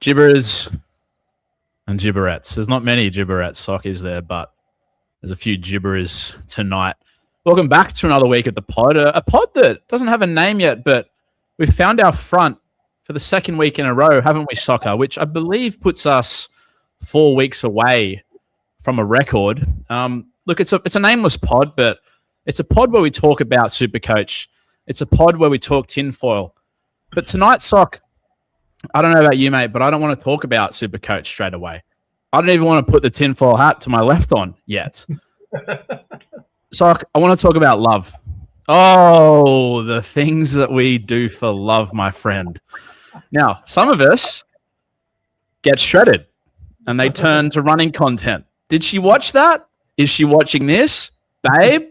Gibbers and gibberettes. There's not many gibberettes, Sock, is there? But there's a few gibberers tonight. Welcome back to another week at the pod. A pod that doesn't have a name yet, but we've found our front for the second week in a row, haven't we, Soccer? Which I believe puts us 4 weeks away from a record. Look, it's a nameless pod, but it's a pod where we talk about Supercoach. It's a pod where we talk tinfoil. But tonight, Sock, I don't know about you, mate, but I don't want to talk about Supercoach straight away. I don't even want to put the tinfoil hat to my left on yet. Sock, I want to talk about love. Oh, the things that we do for love, my friend. Now, some of us get shredded and they turn to running content. Did she watch that? Is she watching this? Babe?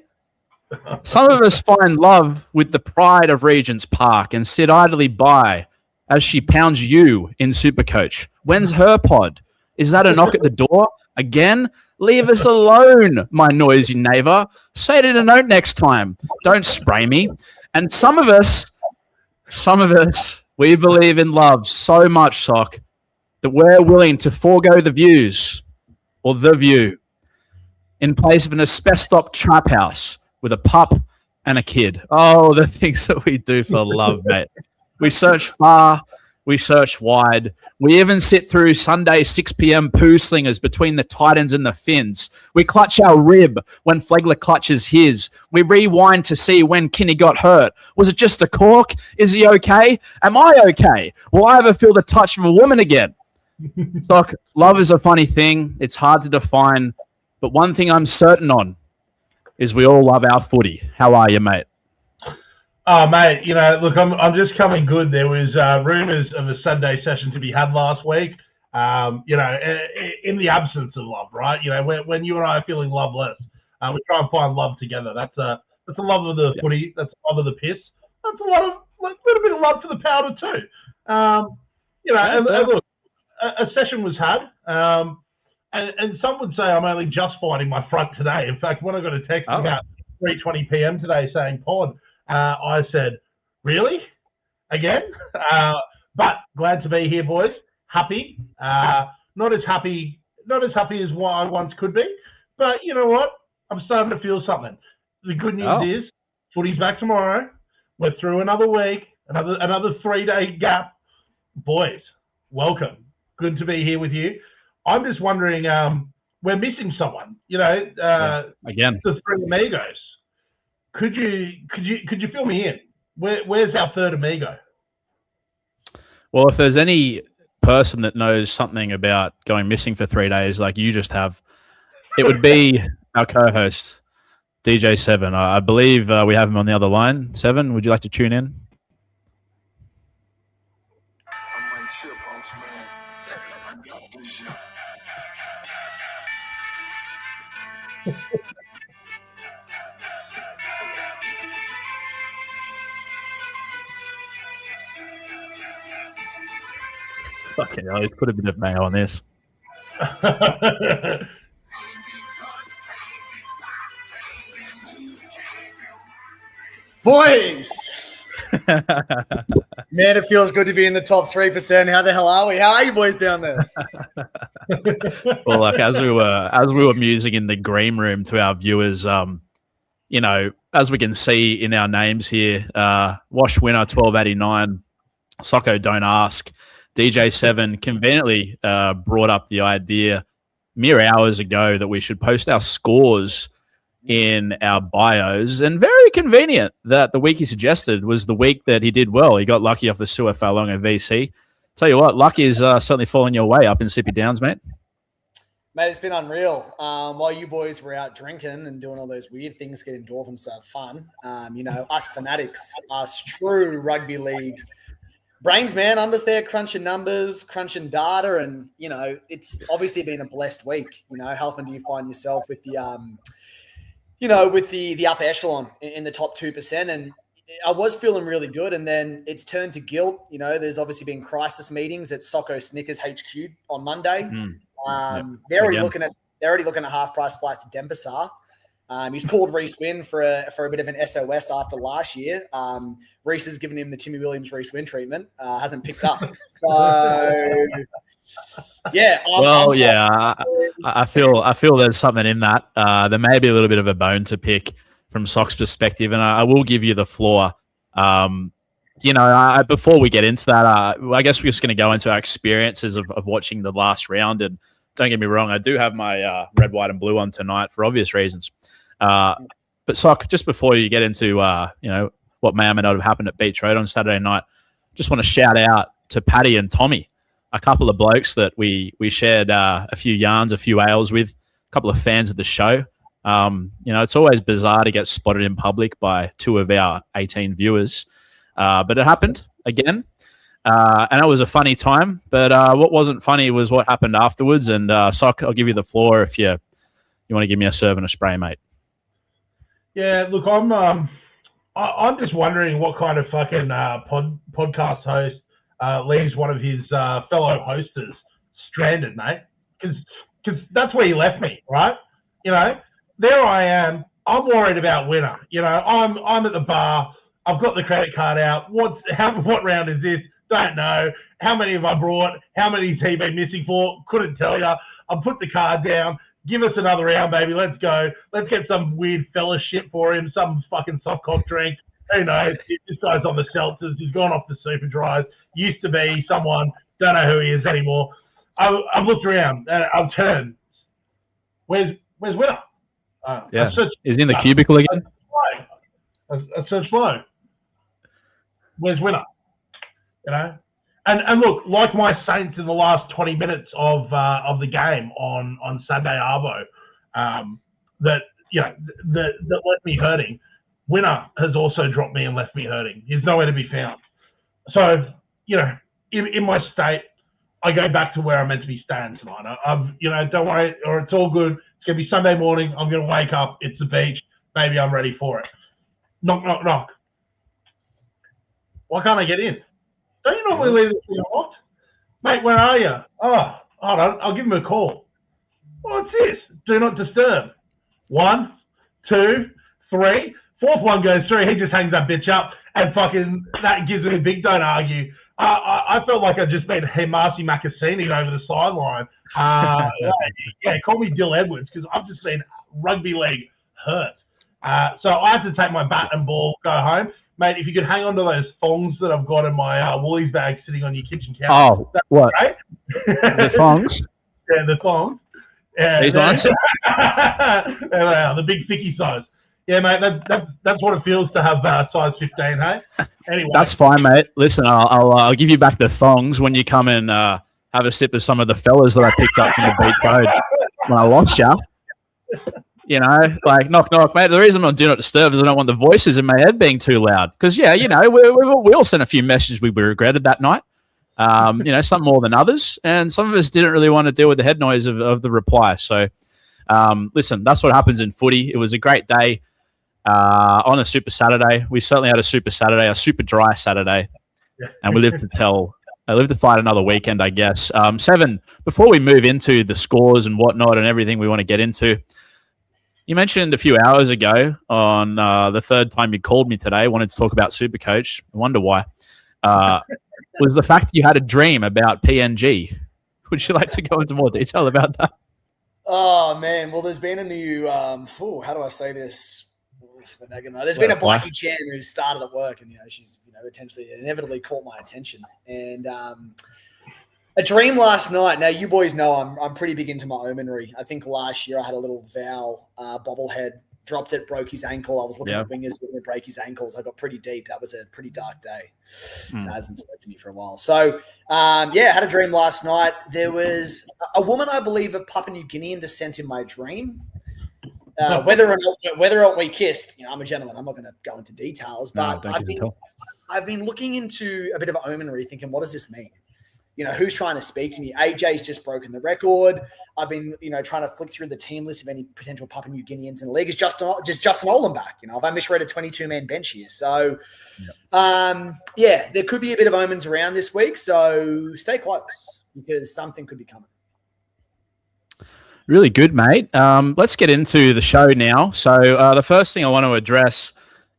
Some of us find love with the pride of Regent's Park and sit idly by as she pounds you in Supercoach. When's her pod? Is that a knock at the door? Again? Leave us alone, my noisy neighbor. Say it in a note next time. Don't spray me. And some of us, we believe in love so much, Sock, that we're willing to forego the views or the view in place of an asbestos trap house with a pup and a kid. Oh, the things that we do for love, mate. We search far, we search wide. We even sit through Sunday 6 p.m. poo slingers between the Titans and the Finns. We clutch our rib when Flegler clutches his. We rewind to see when Kinney got hurt. Was it just a cork? Is he okay? Am I okay? Will I ever feel the touch of a woman again? Doc, love is a funny thing. It's hard to define. But one thing I'm certain on is we all love our footy. How are you, mate? Oh, mate, look, I'm just coming good. There was rumours of a Sunday session to be had last week, in the absence of love, right? When you and I are feeling loveless, we try and find love together. That's a love of the footy. That's a love of the piss. That's a little bit of love for the powder too. And look, a session was had, and some would say I'm only just finding my front today. In fact, when I got a text about 3:20 p.m. today saying pod, I said, really? Again? But glad to be here, boys. Happy. Not as happy as what I once could be. But you know what? I'm starting to feel something. The good news is footy's back tomorrow. We're through another week, another 3-day gap. Boys, welcome. Good to be here with you. I'm just wondering, we're missing someone. Again, the three amigos. Could you fill me in? Where's our third amigo? Well, if there's any person that knows something about going missing for 3 days like you just have, it would be our co-host, DJ 7. I believe we have him on the other line. 7, would you like to tune in? Okay, let's put a bit of mayo on this. Boys! Man, it feels good to be in the top 3%. How the hell are we? How are you boys down there? Well, like as we were musing in the green room to our viewers, as we can see in our names here, Wash winner 1289, Socko Don't Ask. DJ 7 conveniently brought up the idea mere hours ago that we should post our scores in our bios, and very convenient that the week he suggested was the week that he did well. He got lucky off the Sewer Falonga VC. Tell you what, luck is certainly falling your way up in Sippy Downs, mate. Mate, it's been unreal. While you boys were out drinking and doing all those weird things, getting dolphins to have fun, us fanatics, us true rugby league brains, man, I'm just there crunching numbers, crunching data, and, it's obviously been a blessed week. How often do you find yourself with the, with the upper echelon in the top 2%? And I was feeling really good, and then it's turned to guilt. There's obviously been crisis meetings at Socko Snickers HQ on Monday. They're already looking at half price flights to Denpasar. He's called Reece Wynn for a bit of an SOS after last year. Reece has given him the Timmy Williams Reece Wynn treatment. Hasn't picked up. So Yeah. I feel there's something in that. There may be a little bit of a bone to pick from Sock's perspective, and I will give you the floor. Before we get into that, I guess we're just going to go into our experiences of watching the last round. And don't get me wrong, I do have my red, white, and blue on tonight for obvious reasons. But Sock, just before you get into what may or may not have happened at Beach Road on Saturday night, just want to shout out to Paddy and Tommy, a couple of blokes that we shared a few yarns, a few ales with, a couple of fans of the show. It's always bizarre to get spotted in public by 2 of our 18 viewers. But it happened again. And it was a funny time. But what wasn't funny was what happened afterwards. And Sock, I'll give you the floor if you want to give me a serve and a spray, mate. Yeah, look, I'm just wondering what kind of fucking podcast host leaves one of his fellow hosters stranded, mate. Because that's where he left me, right? There I am. I'm worried about winner. I'm at the bar. I've got the credit card out. What round is this? Don't know. How many have I brought? How many has he been missing for? Couldn't tell you. I put the card down. Give us another round, baby. Let's go. Let's get some weird fella shit for him. Some fucking soft cock drink. Who knows? This guy's on the seltzers. He's gone off the super dries. Used to be someone. Don't know who he is anymore. I've looked around. I've turned. Where's winner? Yeah. Is he in the cubicle again? I searched below. Where's winner? And look, like my Saints in the last 20 minutes of the game on Sunday Arvo, that left me hurting. Winner has also dropped me and left me hurting. He's nowhere to be found. So in my state, I go back to where I'm meant to be staying tonight. Don't worry, or it's all good. It's gonna be Sunday morning. I'm gonna wake up. It's the beach. Maybe I'm ready for it. Knock, knock, knock. Why can't I get in? Don't you normally leave this thing unlocked? Mate, where are you? Oh, hold on. I'll give him a call. What's this? Do not disturb. 1, 2, 3. Fourth one goes through. He just hangs that bitch up and fucking that gives me a big don't argue. I felt like I'd just been Marcy Macassini over the sideline. Call me Dill Edwards because I've just been rugby league hurt. So I have to take my bat and ball, go home. Mate, if you could hang on to those thongs that I've got in my Woolies bag sitting on your kitchen counter. Oh, what? Great. The thongs? Yeah, the thongs. Yeah, these ones? There they are, the big thicky size. Yeah, mate, that's what it feels to have size 15, hey? Anyway. That's fine, mate. Listen, I'll give you back the thongs when you come and have a sip of some of the fellas that I picked up from the Beach Road when I lost you. Knock, knock, mate. The reason I'm on Do Not Disturb is I don't want the voices in my head being too loud. Because, we all sent a few messages we regretted that night. Some more than others. And some of us didn't really want to deal with the head noise of the reply. So, listen, that's what happens in footy. It was a great day on a Super Saturday. We certainly had a Super Saturday, a super dry Saturday. And we lived to fight another weekend, I guess. 7, before we move into the scores and whatnot and everything we want to get into, you mentioned a few hours ago on the third time you called me today, wanted to talk about Supercoach. I wonder why. Was the fact that you had a dream about PNG. Would you like to go into more detail about that? Oh, man. Well, there's been a new how do I say this? There's been a Blackie Chan who started at work and, she's, potentially inevitably caught my attention. And a dream last night. Now, you boys know I'm pretty big into my omenry. I think last year I had a little Val bobblehead, dropped it, broke his ankle. I was looking at wingers who were going to break his ankles. I got pretty deep. That was a pretty dark day. That hasn't spoken to me for a while. So, had a dream last night. There was a woman, I believe, of Papua New Guinean descent in my dream. Whether or not we kissed, I'm a gentleman. I'm not going to go into details, but I've been looking into a bit of omenry, thinking, what does this mean? Who's trying to speak to me? AJ's just broken the record. I've been, trying to flick through the team list of any potential Papua New Guineans in the league. Is Justin Olam back? I've misread a 22-man bench here. So, there could be a bit of omens around this week. So stay close because something could be coming. Really good, mate. Let's get into the show now. So the first thing I want to address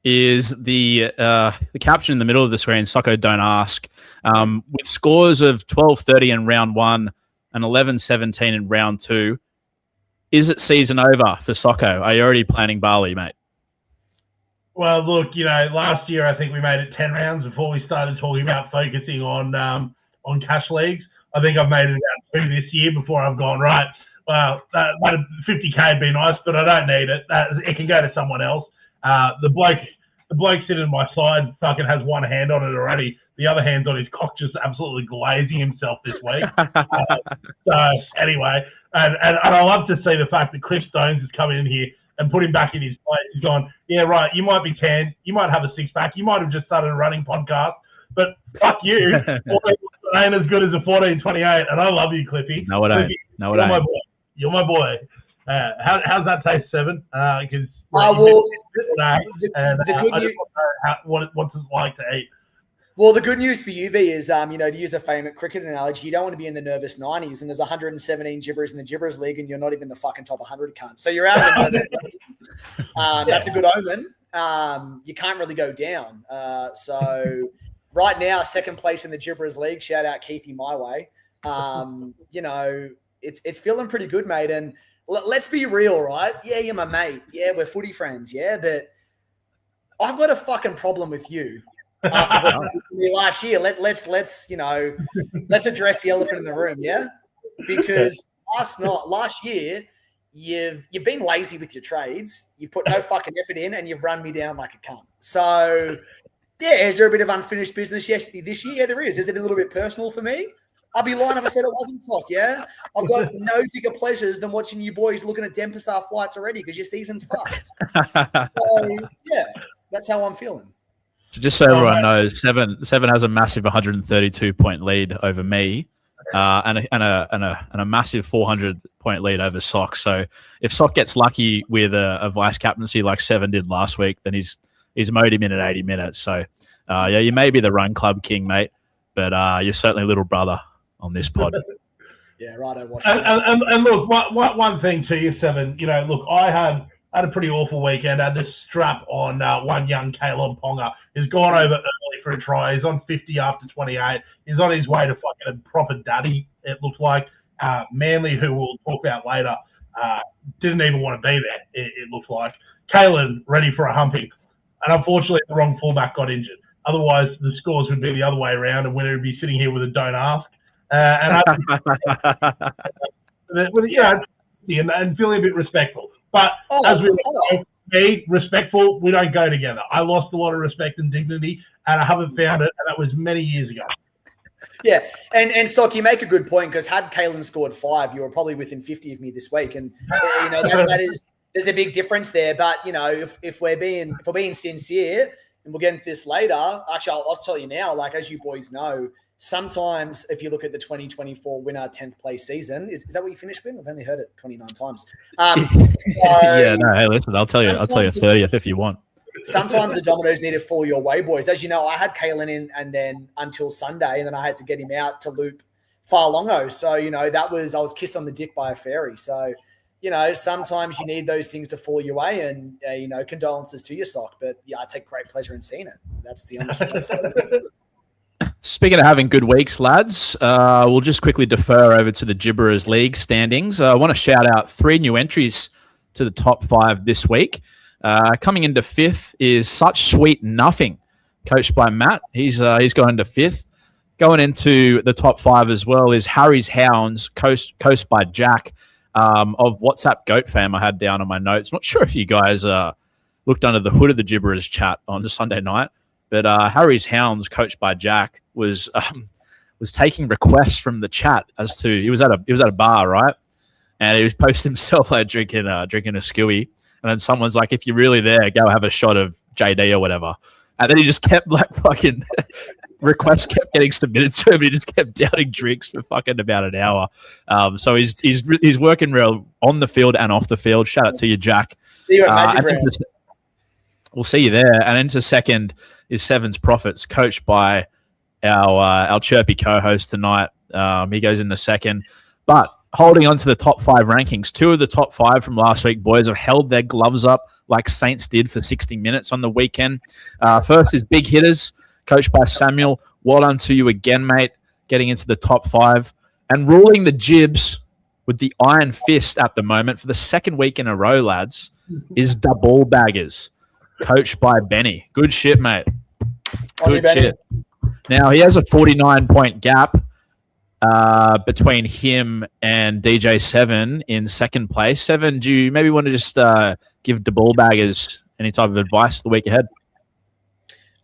is the caption in the middle of the screen, Socko Don't Ask. With scores of 12-30 in round 1, an 11-17 in round 2. Is it season over for Socko? Are you already planning Bali, mate? Well, look, last year I think we made it 10 rounds before we started talking about focusing on cash leagues. I think I've made it about 2 this year before I've gone, right, well, that 50K would be nice, but I don't need it. It can go to someone else. The bloke sitting on my side fucking has one hand on it already. The other hand's on his cock, just absolutely glazing himself this week. So anyway, and I love to see the fact that Cliff Stones is coming in here and put him back in his place. He's gone, yeah, right, you might be tan, you might have a six-pack, you might have just started a running podcast, but fuck you. Ain't as good as a 14-28, and I love you, Cliffy. No, it ain't. No, it ain't. My boy. You're my boy. How's that taste, Seven? Because the good news, what's it like to eat? Well, the good news for you, V, is to use a famous cricket analogy, you don't want to be in the nervous 90s, and there's 117 gibbers in the Gibbers League, and you're not even the fucking top 100 cunt. So you're out of the nervous 90s. That's a good omen. You can't really go down. So right now, second place in the Gibbers League. Shout out Keithy my way. It's feeling pretty good, mate. And let's be real, right? Yeah, you're my mate. Yeah, we're footy friends. Yeah, but I've got a fucking problem with you. After what you did to me last year, let's address the elephant in the room, yeah? Because last year, you've been lazy with your trades. You've put no fucking effort in, and you've run me down like a cunt. So, yeah, is there a bit of unfinished business this year? Yeah, there is. Is it a little bit personal for me? I'd be lying if I said it wasn't, Flock, yeah? I've got no bigger pleasures than watching you boys looking at Denpasar flights already because your season's fucked. So, yeah, that's how I'm feeling. So just so everyone knows, Seven has a massive 132-point lead over me, and a massive 400-point lead over Sock. So if Sock gets lucky with a vice captaincy like Seven did last week, then he's mowed him in at 80 minutes. So yeah, you may be the run club king, mate, but you're certainly little brother on this pod. Yeah, right. And look, one thing to you, Seven. Look, I had a pretty awful weekend. I had this strap on one young Caleb Ponga. He's gone over early for a try. He's on 50 after 28. He's on his way to fucking a proper daddy, it looks like. Manly, who we'll talk about later, didn't even want to be there, it looks like. Caleb ready for a humping. And unfortunately, the wrong fullback got injured. Otherwise, the scores would be the other way around, and we'd be sitting here with a don't ask. And feeling a bit respectful. But as we know, be respectful, we don't go together. I lost a lot of respect and dignity, and I haven't found it, and that was many years ago. Yeah, and Stock, you make a good point, because had Kalen scored 5, you were probably within 50 of me this week, and there's a big difference there. But if we're being sincere, and we'll get into this later. Actually, I'll tell you now. Like, as you boys know, sometimes if you look at the 2024 winner 10th place season, is that what you finished with? I've only heard it 29 times. Yeah, no, hey, listen, I'll tell you 30th if you want. Sometimes the dominoes need to fall your way, boys. As you know, I had Kalen in and then until Sunday, and then I had to get him out to loop Farlongo. So, I was kissed on the dick by a fairy. So, sometimes you need those things to fall your way, and, condolences to your Sock. But yeah, I take great pleasure in seeing it. That's the honest truth. Speaking of having good weeks, lads, we'll just quickly defer over to the Gibberers League standings. I want to shout out 3 new entries to the top 5 this week. Coming into 5th is Such Sweet Nothing, coached by Matt. He's going to 5th. Going into the top 5 as well is Harry's Hounds, coached by Jack, of WhatsApp Goat Fam I had down on my notes. Not sure if you guys looked under the hood of the Gibberers chat on Sunday night, but Harry's Hounds, coached by Jack, was taking requests from the chat as to he was at a bar, right, and he was posting himself like drinking a skewy, and then someone's like, if you're really there, go have a shot of JD or whatever, and then he just kept like fucking requests kept getting submitted to him. He just kept downing drinks for fucking about an hour. So he's working real on the field and off the field. Shout out to you, Jack. See you at Magic we'll see you there. And into 2nd is Seven's Profits, coached by our chirpy co-host tonight. He goes into 2nd. But holding on to the top 5 rankings, 2 of the top 5 from last week, boys, have held their gloves up like Saints did for 60 minutes on the weekend. First is Big Hitters, coached by Samuel. Well done to you again, mate, getting into the top 5. And ruling the jibs with the iron fist at the moment for the second week in a row, lads, is the ball baggers, coached by Benny. Good shit, mate. Good shit. Now, he has a 49-point gap between him and DJ7 in second place. 7, do you maybe want to just give the ball baggers any type of advice for the week ahead?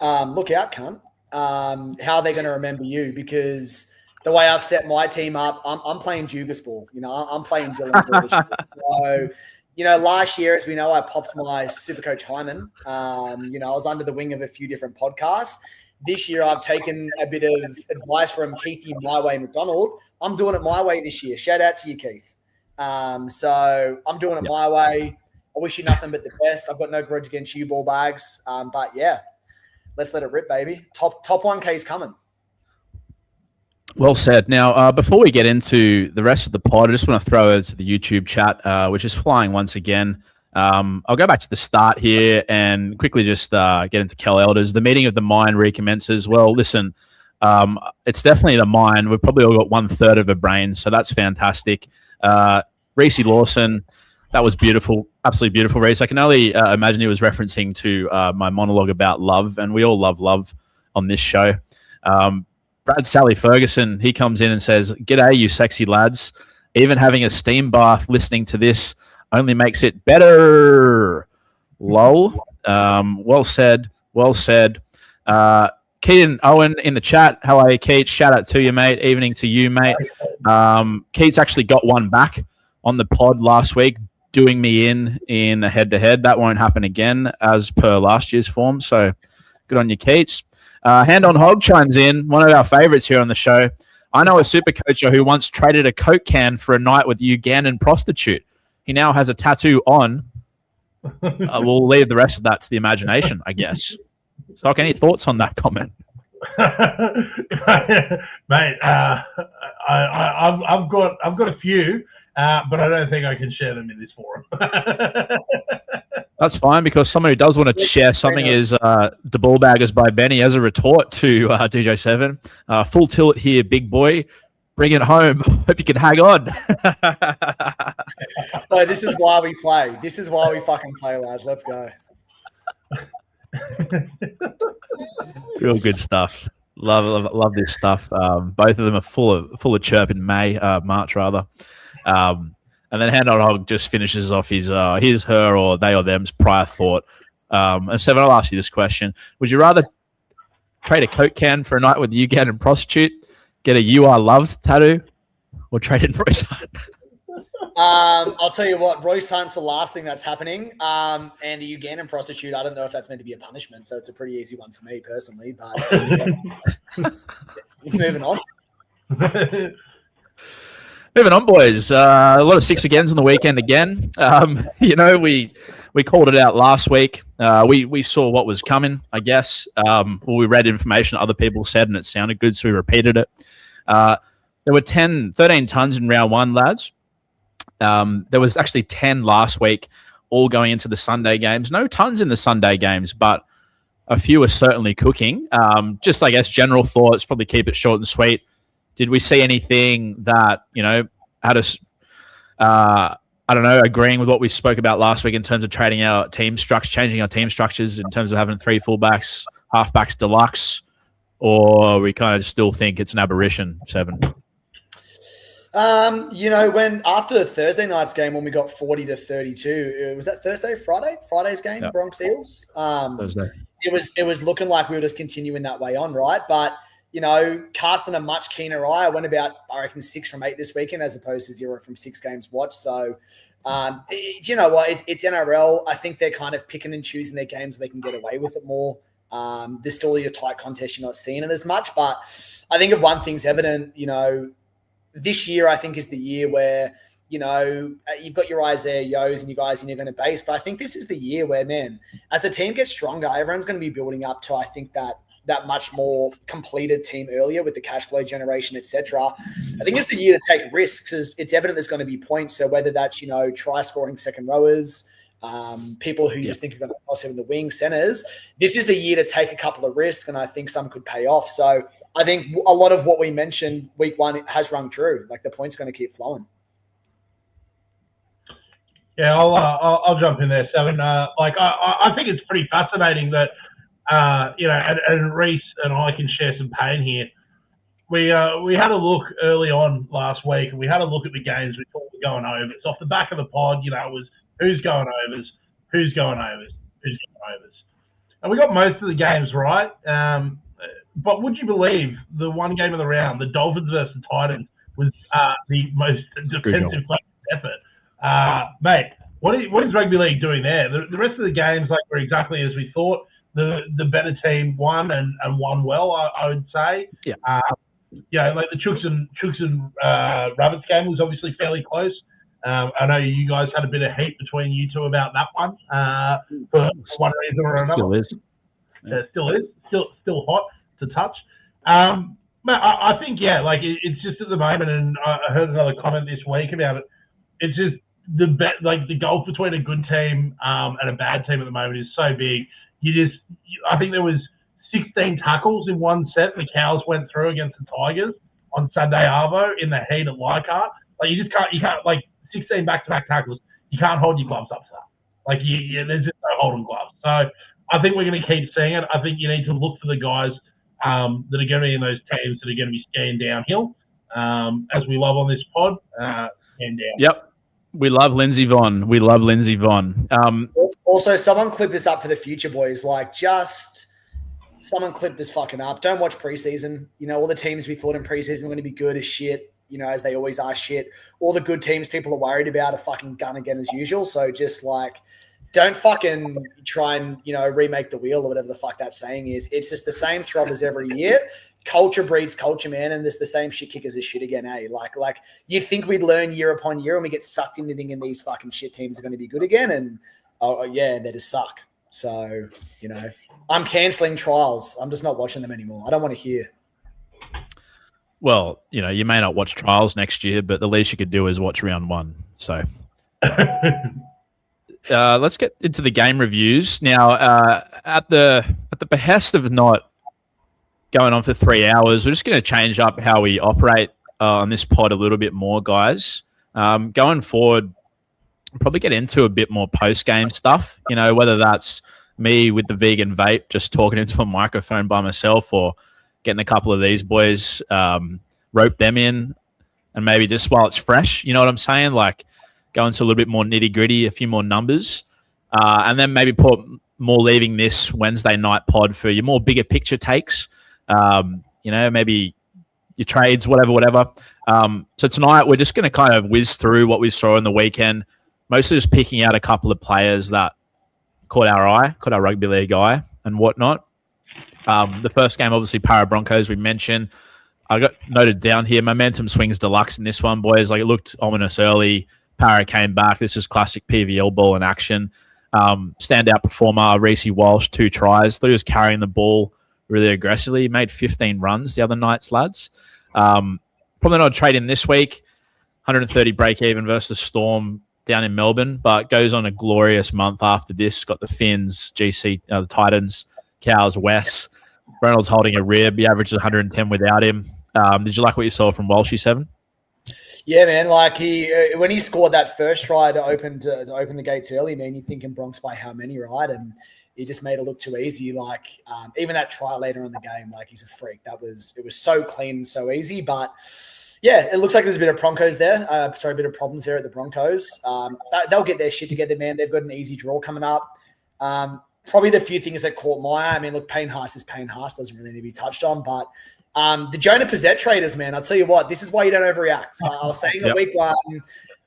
Look out, cunt. How are they going to remember you? Because the way I've set my team up, I'm playing Jugas ball. You know, I'm playing Dylan ball this year. So, you know, last year, as we know, I popped my super coach Hyman. You know, I was under the wing of a few different podcasts. This year, I've taken a bit of advice from Keithy My Way McDonald. I'm doing it my way this year. Shout out to you, Keith. So I'm doing it my way. I wish you nothing but the best. I've got no grudge against you, ball bags. But yeah, let's let it rip, baby. Top 1K is coming. Well said. Now, before we get into the rest of the pod, I just want to throw over to the YouTube chat, which is flying once again. I'll go back to the start here and quickly just get into Kel Elders. The meeting of the mind recommences. Well, listen, it's definitely the mind. We've probably all got 1/3 of a brain, so that's fantastic. Reece Lawson, that was beautiful, absolutely beautiful, Reece. I can only imagine he was referencing to my monologue about love, and we all love love on this show. Brad Sally Ferguson, he comes in and says, "G'day, you sexy lads. Even having a steam bath listening to this only makes it better." Lol. Well said. Well said. Keaton Owen in the chat. How are you, Keith? Shout out to you, mate. Evening to you, mate. Keith's actually got one back on the pod last week, doing me in a head-to-head. That won't happen again as per last year's form. So good on you, Keats. Hand on Hog chimes in, one of our favorites here on the show. I know a super coacher who once traded a Coke can for a night with a Ugandan prostitute. He now has a tattoo on. We'll leave the rest of that to the imagination, I guess. Stock, any thoughts on that comment? Mate, I've got a few, but I don't think I can share them in this forum. That's fine, because someone who does want to share something is the Ball Baggers by Benny as a retort to DJ7. Full tilt here, big boy. Bring it home. Hope you can hang on. No, this is why we play. This is why we fucking play, lads. Let's go. Real good stuff. Love this stuff. Both of them are full of chirp in March rather. And then Hand on Hog just finishes off his, her, or they or them's prior thought. And Seven, I'll ask you this question. Would you rather trade a Coke can for a night with a Ugandan prostitute, get a "You Are Loved" tattoo, or trade in Royce Hunt? I'll tell you what, Royce Hunt's the last thing that's happening. And the Ugandan prostitute, I don't know if that's meant to be a punishment, so it's a pretty easy one for me personally. But moving on. Moving on, boys. A lot of 6 agains on the weekend again. You know, we called it out last week. We saw what was coming, I guess. We read information other people said, and it sounded good, so we repeated it. There were 13 tons in round 1, lads. There was actually 10 last week, all going into the Sunday games. No tons in the Sunday games, but a few are certainly cooking. Just, I guess, general thoughts, probably keep it short and sweet. Did we see anything that, you know, had us, I don't know, agreeing with what we spoke about last week in terms of trading our team structure, changing our team structures in terms of having 3 fullbacks, halfbacks deluxe, or we kind of still think it's an aberration, Seven? You know, when after Thursday night's game, when we got 40-32, was that Friday's game, yep. Bronx Eels. Thursday. It was looking like we were just continuing that way on, right? But you know, casting a much keener eye, I went about, I reckon, 6 from 8 this weekend as opposed to 0 from 6 games watched. So, you know what? It's NRL. I think they're kind of picking and choosing their games where they can get away with it more. There's still a tight contest. You're not seeing it as much. But I think if one thing's evident, you know, this year I think is the year where, you know, you've got your eyes there, Yos, and you guys, and you're going to base. But I think this is the year where, man, as the team gets stronger, everyone's going to be building up to, I think, that much more completed team earlier with the cash flow generation, etc. I think it's the year to take risks, as it's evident there's going to be points. So whether that's, you know, try scoring second rowers, people who you just think are going to cross him in the wing, centers. This is the year to take a couple of risks, and I think some could pay off. So I think a lot of what we mentioned week one has rung true. Like the point's going to keep flowing. Yeah, I'll jump in there, Seven. I think it's pretty fascinating that and Reese and I can share some pain here. We had a look early on last week, and we had a look at the games we thought were going over. It's off the back of the pod, it was who's going overs, who's going overs, who's going overs. And we got most of the games right. But would you believe the one game of the round, the Dolphins versus the Titans, was the most defensive effort? Mate, what is rugby league doing there? The rest of the games were exactly as we thought. The better team won and won well, I would say. Yeah. The Chooks and Rabbits game was obviously fairly close. I know you guys had a bit of heat between you two about that one for one reason or another. Still is. Yeah. Still hot to touch. I think, it's just at the moment, and I heard another comment this week about it. It's just the gulf between a good team and a bad team at the moment is so big. I think there was 16 tackles in one set the Cows went through against the Tigers on Sunday Arvo in the heat at Leichhardt. You can't 16 back-to-back tackles. You can't hold your gloves up to that. There's just no holding gloves. So I think we're going to keep seeing it. I think you need to look for the guys that are going to be in those teams that are going to be skiing downhill, as we love on this pod, skiing down. Yep. We love Lindsay Vonn. Also, someone clip this up for the future, boys. Someone clip this fucking up. Don't watch preseason. All the teams we thought in preseason were going to be good as shit, as they always are shit. All the good teams people are worried about are fucking gun again as usual. So just don't fucking try and, remake the wheel or whatever the fuck that saying is. It's just the same throbbers every year. Culture breeds culture, man, and there's the same shit kickers as shit again, eh? You'd think we'd learn year upon year and we get sucked into thinking these fucking shit teams are going to be good again, and they just suck. So, I'm cancelling trials. I'm just not watching them anymore. I don't want to hear. Well, you may not watch trials next year, but the least you could do is watch round one. So let's get into the game reviews. Now, at the behest of not going on for 3 hours, we're just going to change up how we operate on this pod a little bit more, guys. Going forward, probably get into a bit more post-game stuff, whether that's me with the vegan vape, just talking into a microphone by myself, or getting a couple of these boys, rope them in, and maybe just while it's fresh, you know what I'm saying? Go into a little bit more nitty-gritty, a few more numbers, and then maybe put more leaving this Wednesday night pod for your more bigger picture takes. Maybe your trades, whatever. So tonight we're just going to kind of whiz through what we saw in the weekend, mostly just picking out a couple of players that caught our rugby league eye and whatnot. The first game, obviously, Para Broncos, we mentioned. I got noted down here, momentum swings deluxe in this one, boys. It looked ominous early. Para came back. This is classic PVL ball in action. Standout performer, Reece Walsh, 2 tries. Thought he was carrying the ball really aggressively. He made 15 runs the other nights, lads. Probably not a trade in this week. 130 break even versus Storm down in Melbourne, but goes on a glorious month after this. Got the Finns, GC, the Titans, Cows, West. Reynolds holding a rib. He averages 110 without him. Did you like what you saw from Walshy, Seven? Yeah, man. When he scored that first try to open the gates early, man, you're thinking Bronx by how many, right? And he just made it look too easy. Even that try later in the game, he's a freak. It was so clean and so easy. But yeah, it looks like there's a bit of Broncos there. A bit of problems there at the Broncos. They'll get their shit together, man. They've got an easy draw coming up. Probably the few things that caught my eye. I mean, look, Payne Haas is Payne Haas. Doesn't really need to be touched on. But the Jonah Pizzette traders, man, I'll tell you what, this is why you don't overreact. I was saying the week one,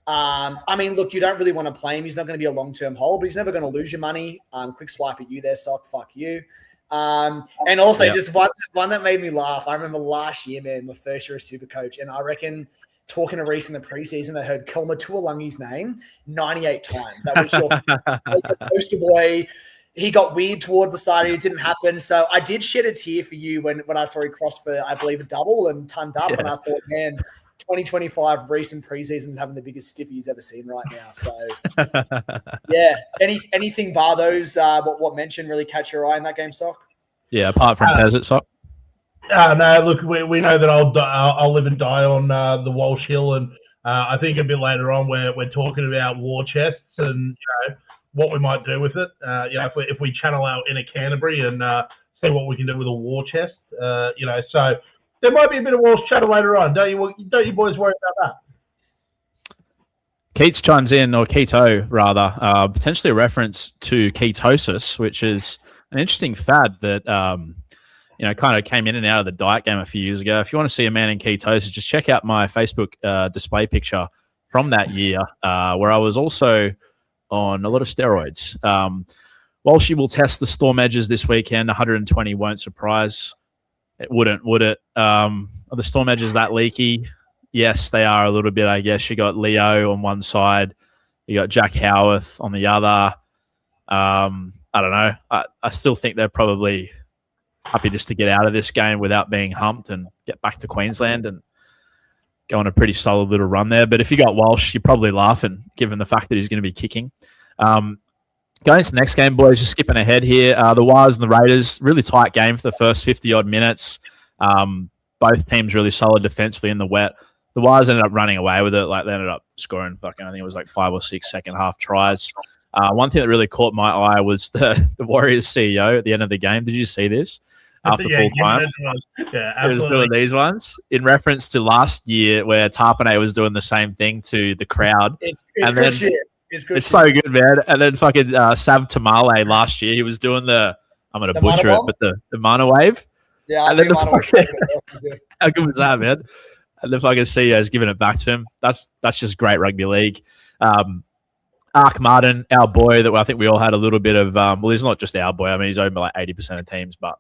I mean, look, you don't really want to play him. He's not going to be a long-term hold, but he's never going to lose your money. Quick swipe at you there, Sock. Fuck you. And also just one that made me laugh. I remember last year, man, my first year as super coach, and I reckon talking to Reese in the preseason, I heard Kelma Tuolangi's name 98 times. That was your poster boy. He got weird toward the side. It didn't happen. So I did shed a tear for you when I saw he crossed for, I believe, a double and timed up. Yeah. And I thought, man, 2025 recent preseasons having the biggest stiff he's ever seen right now. So, yeah. Anything bar those, what mentioned really catch your eye in that game, Sock? Yeah, apart from Peasant Sock. No, look, we know that I'll live and die on the Walsh Hill, and I think a bit later on we're talking about war chests and what we might do with it. If we channel our inner Canterbury and see what we can do with a war chest, so there might be a bit of Walsh chatter later on. Don't you boys worry about that? Keats chimes in, or Keto rather, potentially a reference to ketosis, which is an interesting fad that kind of came in and out of the diet game a few years ago. If you want to see a man in ketosis, just check out my Facebook display picture from that year, where I was also on a lot of steroids. Walshy will test the Storm Edges this weekend. 120 won't surprise. It wouldn't, would it? Are the Storm Edges that leaky? Yes, they are a little bit, I guess. You got Leo on one side. You got Jack Howarth on the other. I don't know. I still think they're probably happy just to get out of this game without being humped and get back to Queensland and go on a pretty solid little run there. But if you got Walsh, you're probably laughing, given the fact that he's going to be kicking. Going to the next game, boys, just skipping ahead here. The Wires and the Raiders, really tight game for the first 50-odd minutes. Both teams really solid defensively in the wet. The Wires ended up running away with it. Like, they ended up scoring I think it was like 5 or 6 second-half tries. One thing that really caught my eye was the Warriors CEO at the end of the game. Did you see this? After full time, he was doing these ones in reference to last year where Tarpanay was doing the same thing to the crowd. It's good shit. It's so good, man. And then fucking Sav Tamale last year, he was doing I'm going to butcher it, but the mana wave. Yeah, and then how good was that, man? And the fucking CEO's giving it back to him. That's just great rugby league. Ark Martin, our boy, that I think we all had a little bit of. Well, he's not just our boy. I mean, he's owned by like 80% of teams, but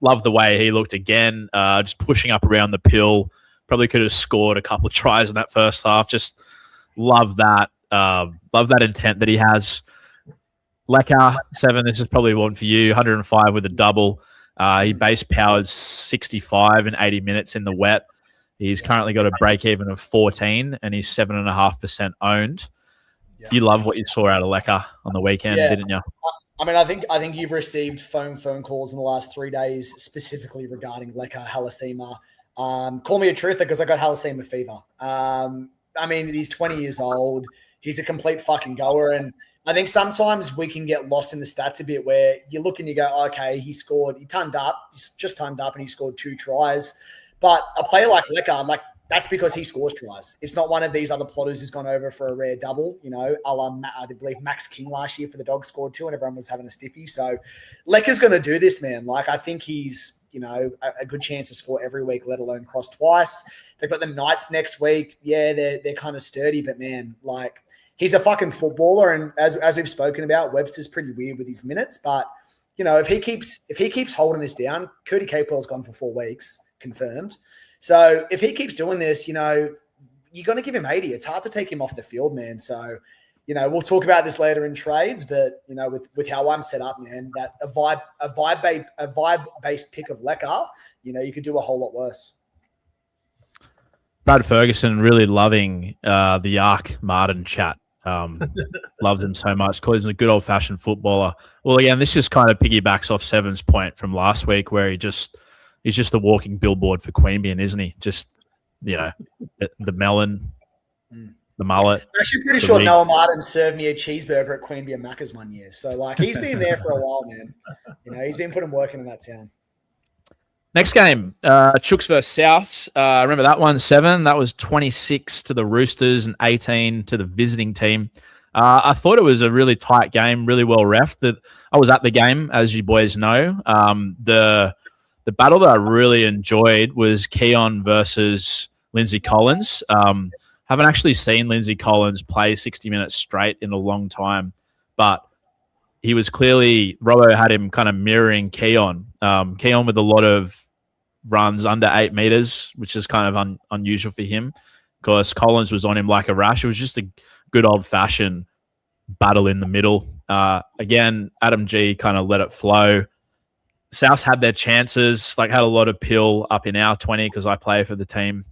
love the way he looked again. Just pushing up around the pill. Probably could have scored a couple of tries in that first half. Just love that. Love that intent that he has. Lekar 7. This is probably one for you. 105 with a double. He base powers 65 in 80 minutes in the wet. He's currently got a break even of 14, and he's 7.5% owned. Yeah. You love what you saw out of Lekar on the weekend, didn't you? I mean, I think you've received phone calls in the last 3 days specifically regarding Lekar Halasima. Call me a truther because I got Halasima fever. I mean, he's 20 years old. He's a complete fucking goer, and I think sometimes we can get lost in the stats a bit where you look and you go, okay, he just turned up and he scored 2 tries. But a player like Lekar, that's because he scores tries. It's not one of these other plotters who's gone over for a rare double, I believe Max King last year for the Dogs scored 2 and everyone was having a stiffy. So Lekar's going to do this, man. I think he's, a good chance to score every week, let alone cross twice. They've got the Knights next week. Yeah, they're kind of sturdy, but man, he's a fucking footballer. And as we've spoken about, Webster's pretty weird with his minutes, but if he keeps holding this down, Cody Capewell's gone for 4 weeks, confirmed. So if he keeps doing this, you're going to give him 80. It's hard to take him off the field, man. So, we'll talk about this later in trades, but with how I'm set up, man, that a vibe-based pick of Lekar, you could do a whole lot worse. Brad Ferguson really loving the Ark Martin chat. Loves him so much. Calls him a good old-fashioned footballer. Well, again, this just kind of piggybacks off Seven's point from last week where he's just a walking billboard for Queanbeyan, isn't he? Just, the melon, the mullet. I'm actually pretty sure Noah Martin served me a cheeseburger at Queanbeyan Macca's one year. So, he's been there for a while, man. He's been putting work into that town. Next game, Chooks versus Souths. Remember that one, 7. That was 26 to the Roosters and 18 to the visiting team. I thought it was a really tight game, really well reffed. I was at the game, as you boys know. The battle that I really enjoyed was Keon versus Lindsay Collins. Haven't actually seen Lindsay Collins play 60 minutes straight in a long time, but he was clearly, Robbo had him kind of mirroring Keon. Keon with a lot of runs under 8 meters, which is kind of unusual for him because Collins was on him like a rash. It was just a good old-fashioned battle in the middle. Again, Adam G kind of let it flow. Souths had their chances, had a lot of pill up in our 20 because I play for the team.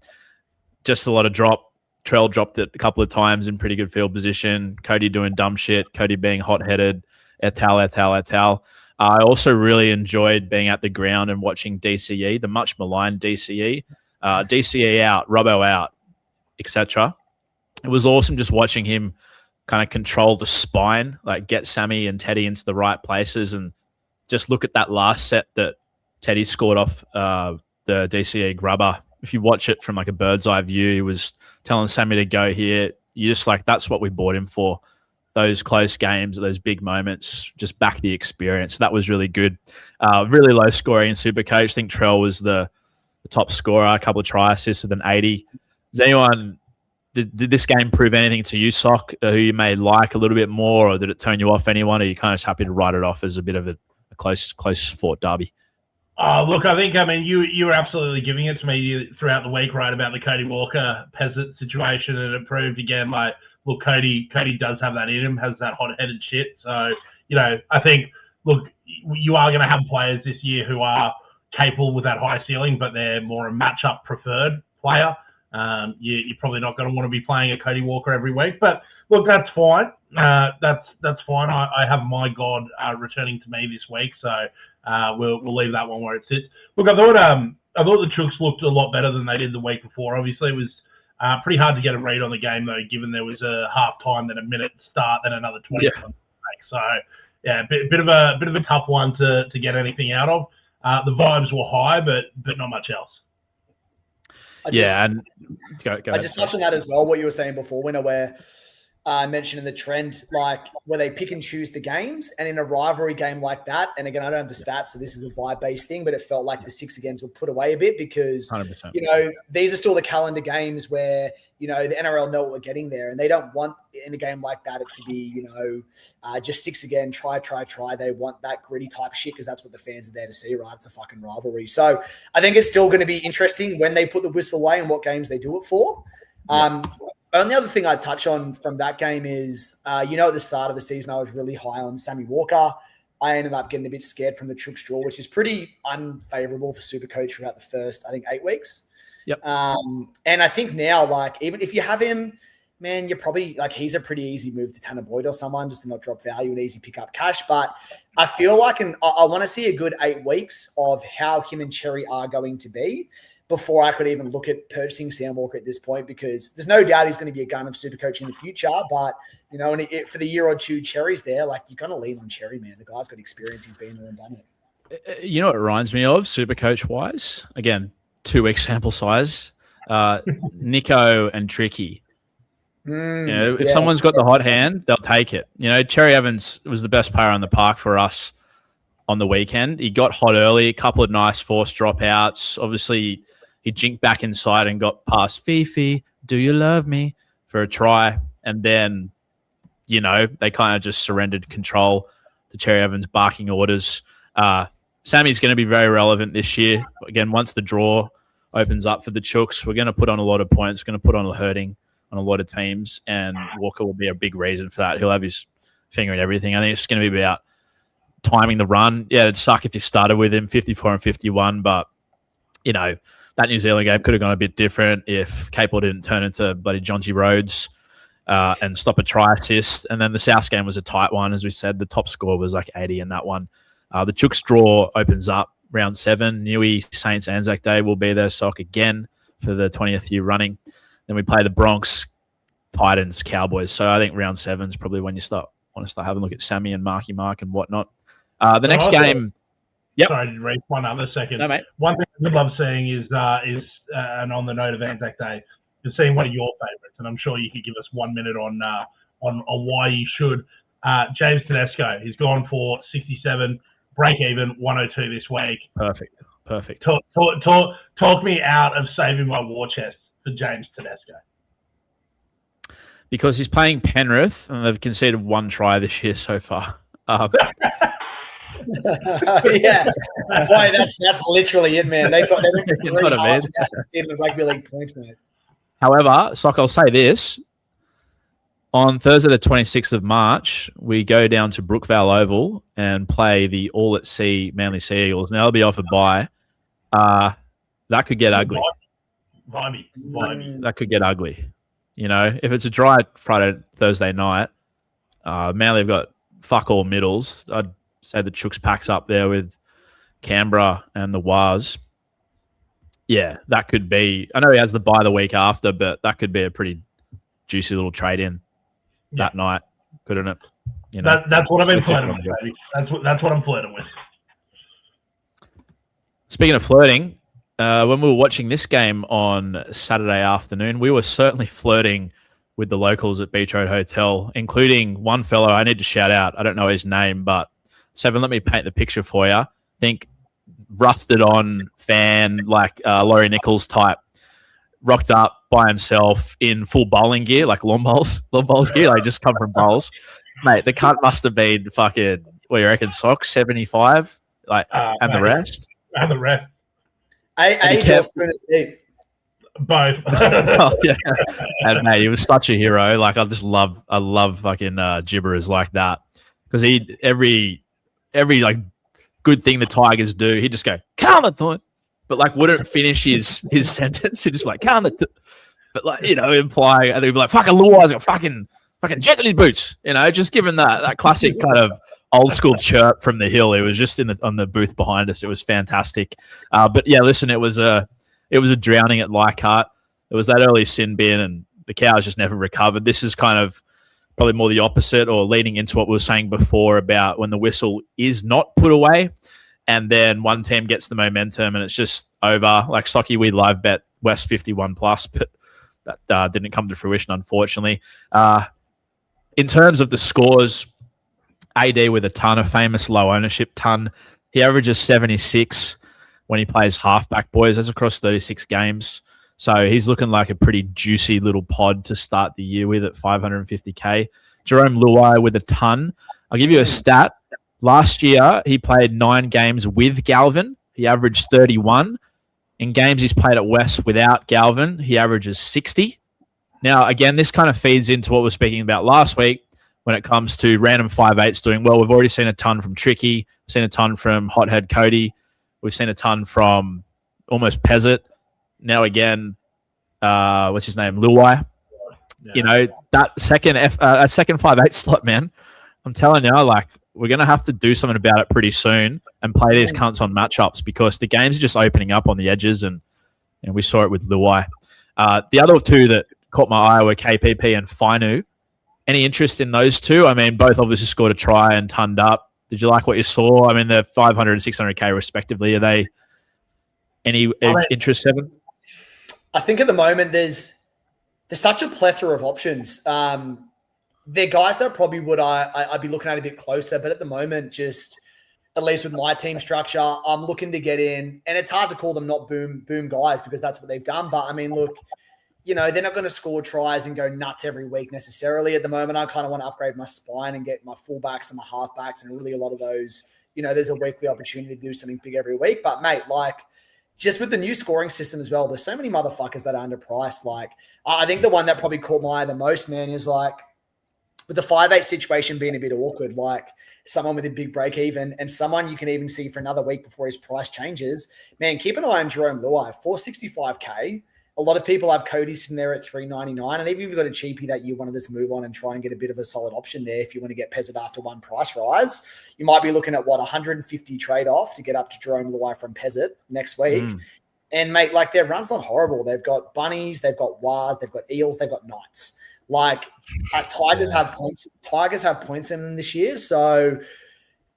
just a lot of drop. Trell dropped it a couple of times in pretty good field position. Cody doing dumb shit. Cody being hot-headed. Et al. I also really enjoyed being at the ground and watching DCE, the much maligned DCE. DCE out, Robbo out, etc. It was awesome just watching him kind of control the spine, like get Sammy and Teddy into the right places, and just look at that last set that Teddy scored off the DCE grubber. If you watch it from like a bird's eye view, he was telling Sammy to go here. You just like, that's what we bought him for. Those close games, those big moments, just back the experience. That was really good. Really low scoring in Supercoach. I think Trell was the top scorer, a couple of try assists with an 80. Did this game prove anything to you, Sock, who you may like a little bit more, or did it turn you off anyone? Or are you kind of just happy to write it off as a bit of a close fought derby? Look, I think, you were absolutely giving it to me throughout the week, right, about the Cody Walker peasant situation, and it proved again, like, look, Cody does have that in him, has that hot-headed shit. So, I think, look, you are going to have players this year who are capable with that high ceiling, but they're more a matchup preferred player. You're probably not going to want to be playing a Cody Walker every week, but look, that's fine. That's fine. I have my God returning to me this week, so we'll leave that one where it sits. Look, I thought the Chooks looked a lot better than they did the week before. Obviously, it was pretty hard to get a read on the game, though, given there was a half time, then a minute start, then another 20. Yeah. So, yeah, bit of a tough one to get anything out of. The vibes were high, but not much else. I just touched on that as well, what you were saying before, Winner, where mentioning the trend, like where they pick and choose the games, and in a rivalry game like that, and again, I don't have the stats, so this is a vibe-based thing, but it felt like the 6 against were put away a bit because, 100%. These are still the calendar games where, the NRL know what we're getting there, and they don't want in a game like that it to be, just 6 again, try. They want that gritty type shit because that's what the fans are there to see, right? It's a fucking rivalry. So I think it's still going to be interesting when they put the whistle away and what games they do it for. Only other thing I'd touch on from that game is, at the start of the season, I was really high on Sammy Walker. I ended up getting a bit scared from the Chooks draw, which is pretty unfavorable for Supercoach throughout the first, 8 weeks. Yep. And I think now, like, even if you have him, man, you're probably, like, he's a pretty easy move to Tanner Boyd or someone just to not drop value and easy pick up cash. But I feel like I want to see a good 8 weeks of how him and Cherry are going to be before I could even look at purchasing Sam Walker at this point, because there's no doubt he's going to be a gun of Supercoach in the future. But, for the year or two Cherry's there, like, you're going to lean on Cherry, man. The guy's got experience. He's been there and done it. You know what it reminds me of, Supercoach-wise? Again, 2-week sample size. Nico and Tricky. If someone's got the hot hand, they'll take it. Cherry Evans was the best player on the park for us on the weekend. He got hot early, a couple of nice forced dropouts. Obviously, he jinked back inside and got past Fifi, do you love me, for a try. And then, they kind of just surrendered control to Cherry Evans barking orders. Sammy's going to be very relevant this year. Again, once the draw opens up for the Chooks, we're going to put on a lot of points. We're going to put on a hurting on a lot of teams, and Walker will be a big reason for that. He'll have his finger in everything. I think it's going to be about timing the run. Yeah, it'd suck if you started with him 54 and 51, but that New Zealand game could have gone a bit different if Capel didn't turn into bloody Jonty Rhodes and stop a try assist. And then the South game was a tight one, as we said. The top score was like 80 in that one. The Chooks draw opens up round 7. Newey, Saints, Anzac Day will be there, Sock, again for the 20th year running. Then we play the Bronx, Titans, Cowboys. So I think round 7 is probably when you want to start having a look at Sammy and Marky Mark and whatnot. The next game. Yep. Sorry to read one other second. No, mate. One thing I love seeing is and on the note of Anzac Day, is seeing one of your favourites, and I'm sure you could give us 1 minute on why you should. James Tedesco, he's gone for 67, break even, 102 this week. Perfect. Talk me out of saving my war chest for James Tedesco. Because he's playing Penrith, and they've conceded 1 try this year so far. Yeah, boy, that's literally it, man. They went for 3 halves in the rugby league points, mate. However, Sock, I'll say this: on Thursday, the 26th of March, we go down to Brookvale Oval and play the All at Sea Manly Sea Eagles. Now they'll be off a bye. That could get ugly. Vibey. That could get ugly. You know, if it's a dry Friday, Thursday night, Manly have got fuck all middles. I'd say the Chooks packs up there with Canberra and the Waz. Yeah, that could be. I know he has the bye the week after, but that could be a pretty juicy little trade in that night, couldn't it? You know, that's what I've been flirting with, baby. That's what I'm flirting with. Speaking of flirting, when we were watching this game on Saturday afternoon, we were certainly flirting with the locals at Beach Road Hotel, including one fellow I need to shout out. I don't know his name, but Seven, let me paint the picture for you. Think rusted on fan, like Laurie Nichols type, rocked up by himself in full bowling gear, like lawn bowls gear, like just come from bowls. Mate, the cunt must have been fucking, what do you reckon, socks, 75? Like, and the rest? And the rest. Age or spooners deep? Both. Oh, yeah. And mate, he was such a hero. Like, I love fucking gibberers like that. Because every like good thing the Tigers do, he'd just go, Carlton, but like wouldn't finish his sentence. He'd just be like, Carlton. But like, you know, imply, and he'd be like, fucking Luai's got fucking jet in his boots. You know, just given that classic kind of old school chirp from the hill. It was just on the booth behind us. It was fantastic. But yeah, listen, it was a drowning at Leichhardt. It was that early sin bin, and the Cows just never recovered. This is kind of probably more the opposite, or leading into what we were saying before about when the whistle is not put away, and then one team gets the momentum and it's just over. Like Socky, we live bet West 51+, but that didn't come to fruition, unfortunately. In terms of the scores, AD with a ton of famous low ownership ton. He averages 76 when he plays halfback, boys. That's across 36 games. So he's looking like a pretty juicy little pod to start the year with at 550K. Jerome Luai with a ton. I'll give you a stat. Last year, he played 9 games with Galvin. He averaged 31. In games he's played at West without Galvin, he averages 60. Now, again, this kind of feeds into what we were speaking about last week when it comes to random 5'8s doing well. We've already seen a ton from Tricky, seen a ton from Hothead Cody. We've seen a ton from almost Pezzett. Now again, what's his name? Luai. Yeah. You know, that second 5'8 slot, man, I'm telling you, like, we're going to have to do something about it pretty soon and play these cunts on matchups because the games are just opening up on the edges, and we saw it with Luai. The other two that caught my eye were KPP and Fainu. Any interest in those two? I mean, both obviously scored a try and tonned up.Id you like what you saw? I mean, they're 500 and 600K respectively. Are they any interest, Seven? I think at the moment there's such a plethora of options. They're guys that probably would I'd be looking at a bit closer, but at the moment, just at least with my team structure, I'm looking to get in, and it's hard to call them not boom guys because that's what they've done. But I mean, look, you know, they're not going to score tries and go nuts every week necessarily. At the moment, I kind of want to upgrade my spine and get my fullbacks and my halfbacks, and really a lot of those, you know, there's a weekly opportunity to do something big every week. But mate, like, just with the new scoring system as well, there's so many motherfuckers that are underpriced. Like, I think the one that probably caught my eye the most, man, is like, with the 5'8 situation being a bit awkward, like someone with a big break even and someone you can even see for another week before his price changes, man, keep an eye on Jerome Luai, 465K. A lot of people have Cody sitting there at 399, and even if you've got a cheapie that you want to just move on and try and get a bit of a solid option there, if you want to get Pezzett after one price rise, you might be looking at 150 trade off to get up to Jerome Luai from Pezzett next week. And mate, like, their run's not horrible. They've got bunnies, they've got wars, they've got eels, they've got knights. Like, Tigers have points. Tigers have points in them this year, so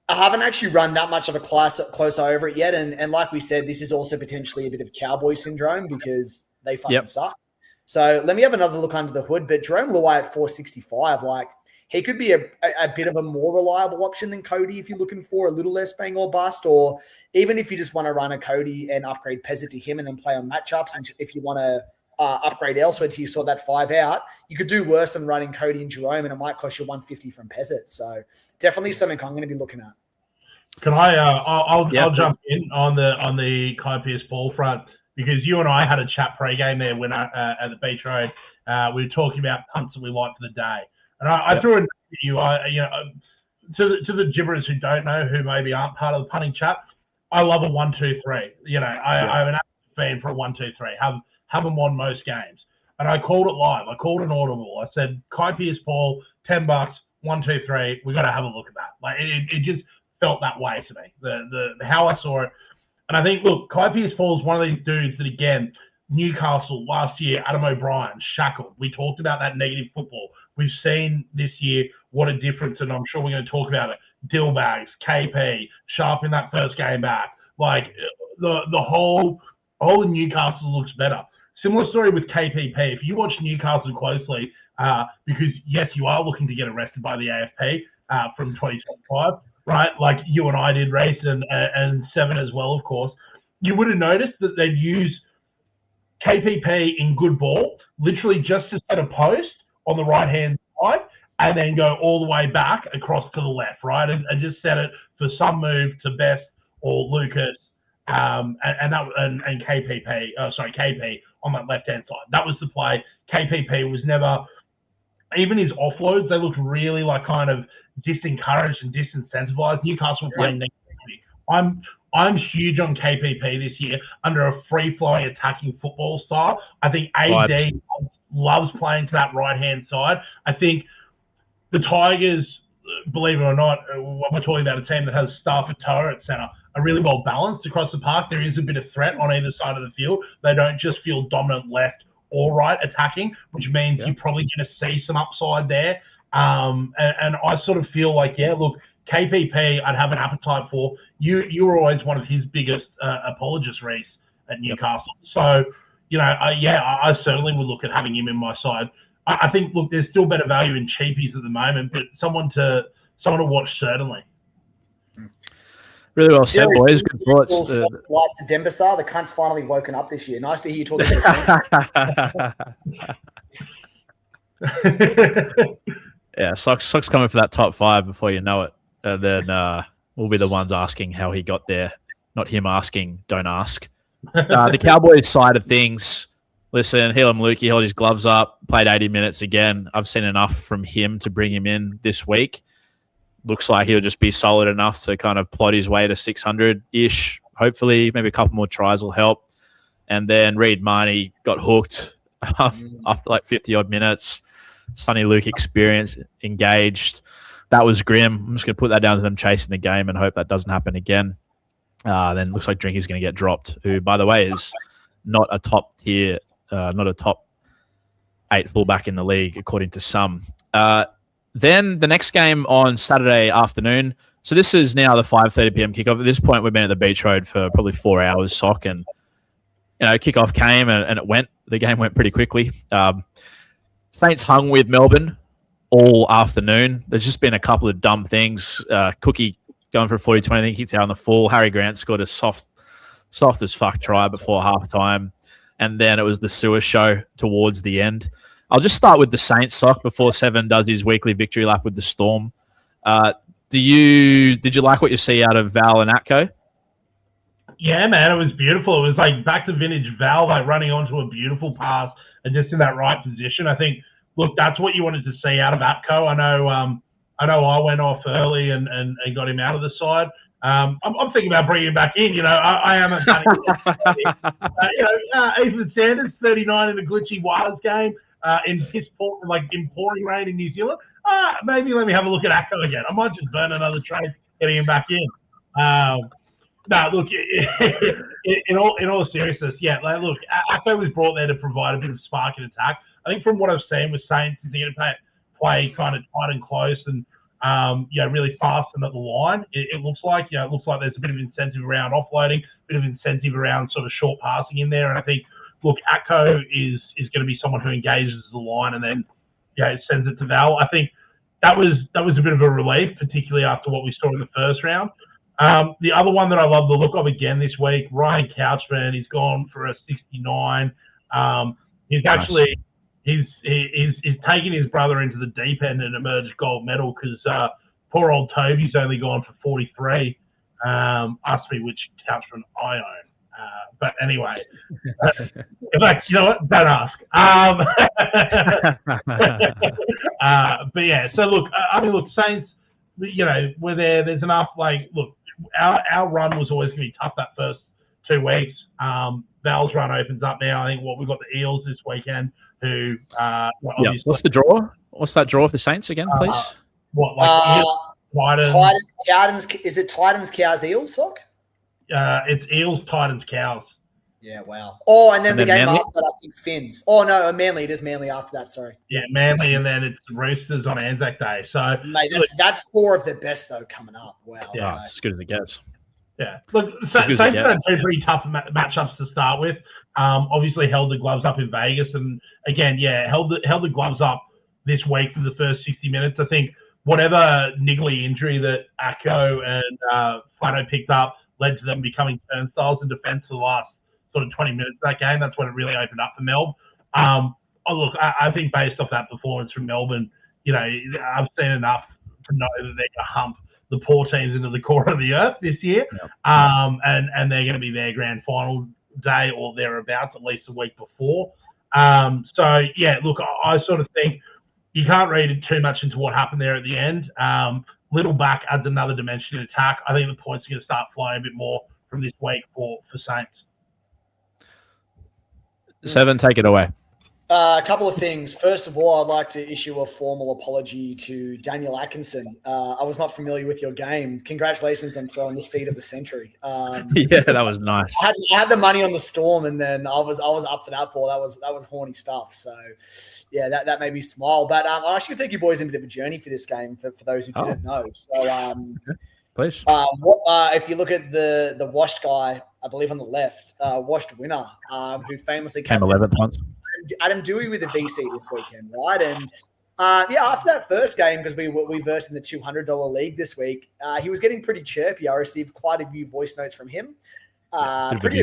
I haven't actually run that much of a closer over it yet. And like we said, this is also potentially a bit of cowboy syndrome because they fucking suck. So let me have another look under the hood. But Jerome Luai at 465, like, he could be a bit of a more reliable option than Cody if you're looking for a little less bang or bust, or even if you just want to run a Cody and upgrade Pezzett to him and then play on matchups. And if you want to upgrade elsewhere till you sort that 5 out, you could do worse than running Cody and Jerome, and it might cost you 150 from Pezzett. So definitely something I'm going to be looking at. Can I? I'll jump in on the Kai Pearce ball front, because you and I had a chat pre-game there when at the Beach Road. We were talking about punts that we like for the day, and I threw it to you. To the gibberers who don't know, who maybe aren't part of the punting chat, I love a 1-2-3. I'm an absolute fan for a 1-2-3. have them on most games. And I called it live. I called an audible. I said, Kai Pierce-Paul, $10, 1, 2, 3. We got to have a look at that. Like it just felt that way to me. The how I saw it, and I think look, Kai Pierce-Paul is one of these dudes that again, Newcastle last year, Adam O'Brien shackled. We talked about that negative football. We've seen this year what a difference, and I'm sure we're going to talk about it. Dillbags, KP, Sharp in that first game back. Like the whole of Newcastle looks better. Similar story with KPP. If you watch Newcastle closely, because yes, you are looking to get arrested by the AFP from 2025, right? Like you and I did, Race, and Seven as well, of course. You would have noticed that they'd use KPP in good ball, literally just to set a post on the right-hand side and then go all the way back across to the left, right? And just set it for some move to Best or Lucas and KP on that left-hand side. That was the play. KPP was never, even his offloads, they looked really like kind of disencouraged and disincentivized. Newcastle were playing negativity. I'm huge on KPP this year under a free-flowing attacking football style. I think AD loves playing to that right-hand side. I think the Tigers, believe it or not, we're talking about a team that has Stafford Toa at centre, are really well balanced across the park. There is a bit of threat on either side of the field. They don't just feel dominant left or right attacking, which means you're probably going to see some upside there. And I sort of feel like, look, KPP I'd have an appetite for. You were always one of his biggest apologists, Reece, at Newcastle. So, I certainly would look at having him in my side. I think, look, there's still better value in cheapies at the moment, but someone to watch certainly. Really well said, boys. Good thoughts. Likes the Dembasar. The cunt's finally woken up this year. Nice to hear you talking about sense. Yeah, Sock's coming for that top 5 before you know it. Then we'll be the ones asking how he got there, not him asking, don't ask. The Cowboys side of things, listen, Helam Lukey held his gloves up, played 80 minutes again. I've seen enough from him to bring him in this week. Looks like he'll just be solid enough to kind of plot his way to 600-ish. Hopefully, maybe a couple more tries will help. And then Reed Marnie got hooked after like 50-odd minutes. Sonny Luke experience, engaged. That was grim. I'm just going to put that down to them chasing the game and hope that doesn't happen again. Then looks like Drinky's going to get dropped, who, by the way, is not a top tier, not a top 8 fullback in the league, according to some. Then the next game on Saturday afternoon. So this is now the 5:30 p.m. kickoff. At this point, we've been at the Beach Road for probably 4 hours, Sock, and kickoff came and it went. The game went pretty quickly. Saints hung with Melbourne all afternoon. There's just been a couple of dumb things. Cookie going for a 40-20, I think kicked out on the full. Harry Grant scored a soft as fuck try before halftime. And then it was the sewer show towards the end. I'll just start with the Saints, Sock, before Seven does his weekly victory lap with the Storm. Did you like what you see out of Val and Atco? Yeah, man, it was beautiful. It was like back to vintage Val, like running onto a beautiful pass and just in that right position. I think, look, that's what you wanted to see out of Atco. I know I went off early and got him out of the side. I'm thinking about bringing him back in. I am a Ethan Sanders, 39 in the glitchy Wires game in pouring rain in New Zealand. Maybe let me have a look at Atco again. I might just burn another trade getting him back in. Look, in all seriousness, look, Atco was brought there to provide a bit of spark and attack. I think from what I've seen with Saints, they're going to play kind of tight and close and really fast and at the line. It looks like there's a bit of incentive around offloading, a bit of incentive around sort of short passing in there. And I think, look, Atco is going to be someone who engages the line and then sends it to Val. I think that was a bit of a relief, particularly after what we saw in the first round. The other one that I love the look of again this week, Ryan Couchman, he's gone for a 69. He's actually he's taken his brother into the deep end and emerged gold medal because poor old Toby's only gone for 43. Ask me which Couchman I own. But anyway, in fact, you know what? Don't ask. But yeah, so look, look, Saints, we're there. There's enough. Look, our run was always going to be tough that first 2 weeks. Val's run opens up now. I think we've got the Eels this weekend. Who? Obviously, what's the draw? What's that draw for Saints again, please? Titans? Is it Titans, Cows, Eels, Sock? It's Eels, Titans, Cows. Yeah, wow. Oh, and then the game Manly? after that, I think Finns. Oh, no, Manly. It is Manly after that, sorry. Yeah, Manly, and then it's the Roosters on Anzac Day. So, mate, that's 4 of the best, though, coming up. Wow. Yeah, it's as good as it gets. Yeah. Look, Saints had 2 pretty tough matchups to start with. Obviously held the gloves up in Vegas. And, again, held the gloves up this week for the first 60 minutes. I think whatever niggly injury that Acco and Flato picked up led to them becoming turnstiles in defence for the last sort of 20 minutes of that game. That's when it really opened up for Melbourne. I think based off that performance from Melbourne, I've seen enough to know that they're going to hump the poor teams into the core of the earth this year. Yep. And they're going to be their grand final day or thereabouts, at least a week before. I sort of think you can't read too much into what happened there at the end. Little back adds another dimension in attack. I think the points are going to start flowing a bit more from this week for Saints. 7, take it away. A couple of things. First of all, I'd like to issue a formal apology to Daniel Atkinson. I was not familiar with your game. Congratulations on throwing the seed of the century. Yeah, that was nice. I had the money on the Storm, and then I was up for that ball. That was horny stuff. So, yeah, that made me smile. But I actually take you boys in a bit of a journey for this game for those who didn't know. So, please. If you look at the washed guy, I believe on the left, washed winner, who famously came 11th once. Adam Dewey with the VC this weekend, right? And after that first game, because we versed in the $200 league this week, he was getting pretty chirpy. I received quite a few voice notes from him. Pretty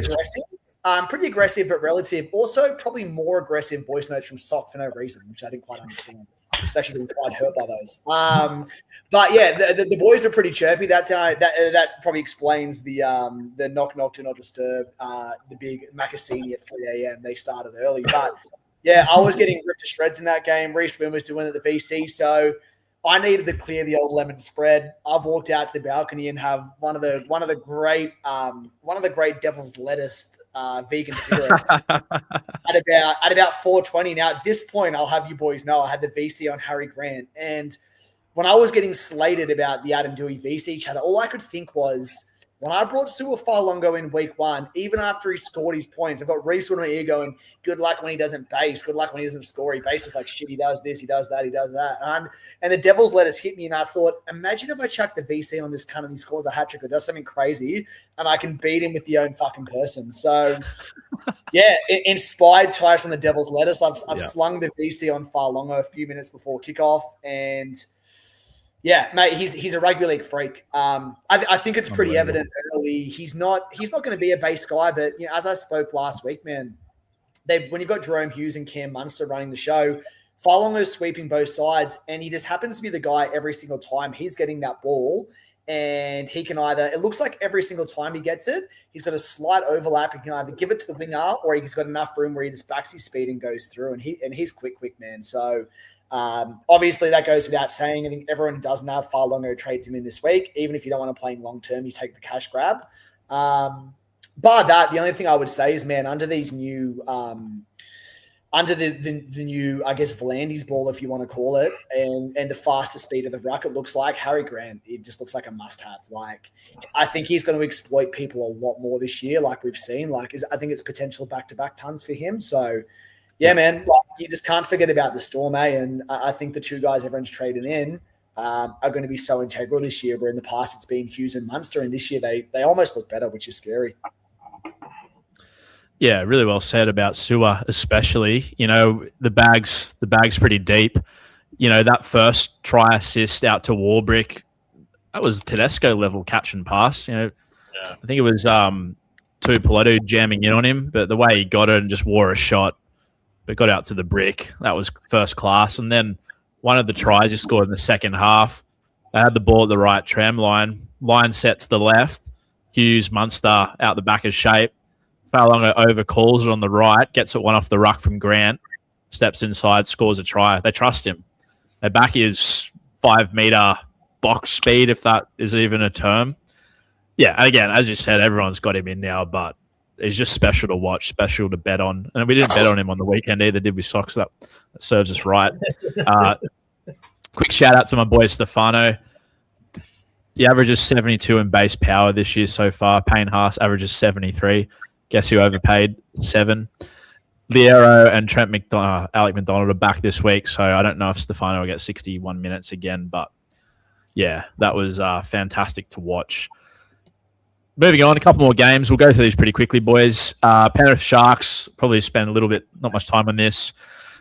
aggressive, but relative. Also, probably more aggressive voice notes from Sock for no reason, which I didn't quite understand. It's actually been quite hurt by those. But yeah, the boys are pretty chirpy. That's how that probably explains the knock do not disturb, the big Macassini at 3 a.m. They started early, but yeah, I was getting ripped to shreds in that game. Reece Wynn was doing it at the VC, so I needed to clear the old lemon spread. I've walked out to the balcony and have one of the great Devil's Lettuce vegan cigarettes at about 4:20. Now at this point, I'll have you boys know I had the VC on Harry Grant, and when I was getting slated about the Adam Dewey VC chatter, all I could think was, when I brought Sua Farlongo in week 1, even after he scored his points, I've got Reece on my ear going, good luck when he doesn't base, good luck when he doesn't score. He bases like shit, he does this, he does that, he does that. And the Devils Lettuce hit me, and I thought, imagine if I chuck the VC on this cunt and he scores a hat-trick or does something crazy, and I can beat him with the own fucking person. So, yeah, inspired choice on the Devils Lettuce. I've slung the VC on Farlongo a few minutes before kickoff, and yeah, mate, he's a rugby league freak. I think it's pretty evident early. He's not going to be a base guy, but as I spoke last week, man, when you've got Jerome Hughes and Cam Munster running the show, Farlongo's sweeping both sides, and he just happens to be the guy every single time he's getting that ball, and he can it looks like every single time he gets it, he's got a slight overlap. He can either give it to the winger, or he's got enough room where he just backs his speed and goes through, and he's quick, man. So. Obviously, that goes without saying. I think everyone who doesn't have Farlongo trades him in this week. Even if you don't want to play him long term, you take the cash grab. Bar that, the only thing I would say is, man, under these new, under the new, I guess, Volandi's ball, if you want to call it, and the faster speed of the ruck, it looks like Harry Grant. It just looks like a must-have. Like, I think he's going to exploit people a lot more this year, like we've seen. I think it's potential back-to-back tons for him. So. Yeah, man, you just can't forget about the Storm, and I think the 2 guys everyone's trading in are going to be so integral this year, where in the past it's been Hughes and Munster, and this year they almost look better, which is scary. Yeah, really well said about Sua, especially. The bag's pretty deep. That first try assist out to Warbrick, that was Tedesco level catch and pass. I think it was Tuipulotu jamming in on him, but the way he got it and just wore a shot, but got out to the brick. That was first class. And then one of the tries he scored in the second half, they had the ball at the right tram line. Line set to the left. Hughes, Munster out the back of shape. Farlongo overcalls it on the right, gets it one off the ruck from Grant, steps inside, scores a try. They trust him. They back his 5-meter box speed, if that is even a term. Yeah, again, as you said, everyone's got him in now, but he's just special to watch, special to bet on. And we didn't bet on him on the weekend either, did we, Socks? That serves us right. Quick shout out to my boy Stefano. He averages 72 in base power this year so far. Payne Haas averages 73. Guess who overpaid? 7. Liero and Alec McDonald are back this week, so I don't know if Stefano will get 61 minutes again, but yeah, that was fantastic to watch. Moving on, a couple more games. We'll go through these pretty quickly, boys. Penrith Sharks, probably spend a little bit, not much time on this.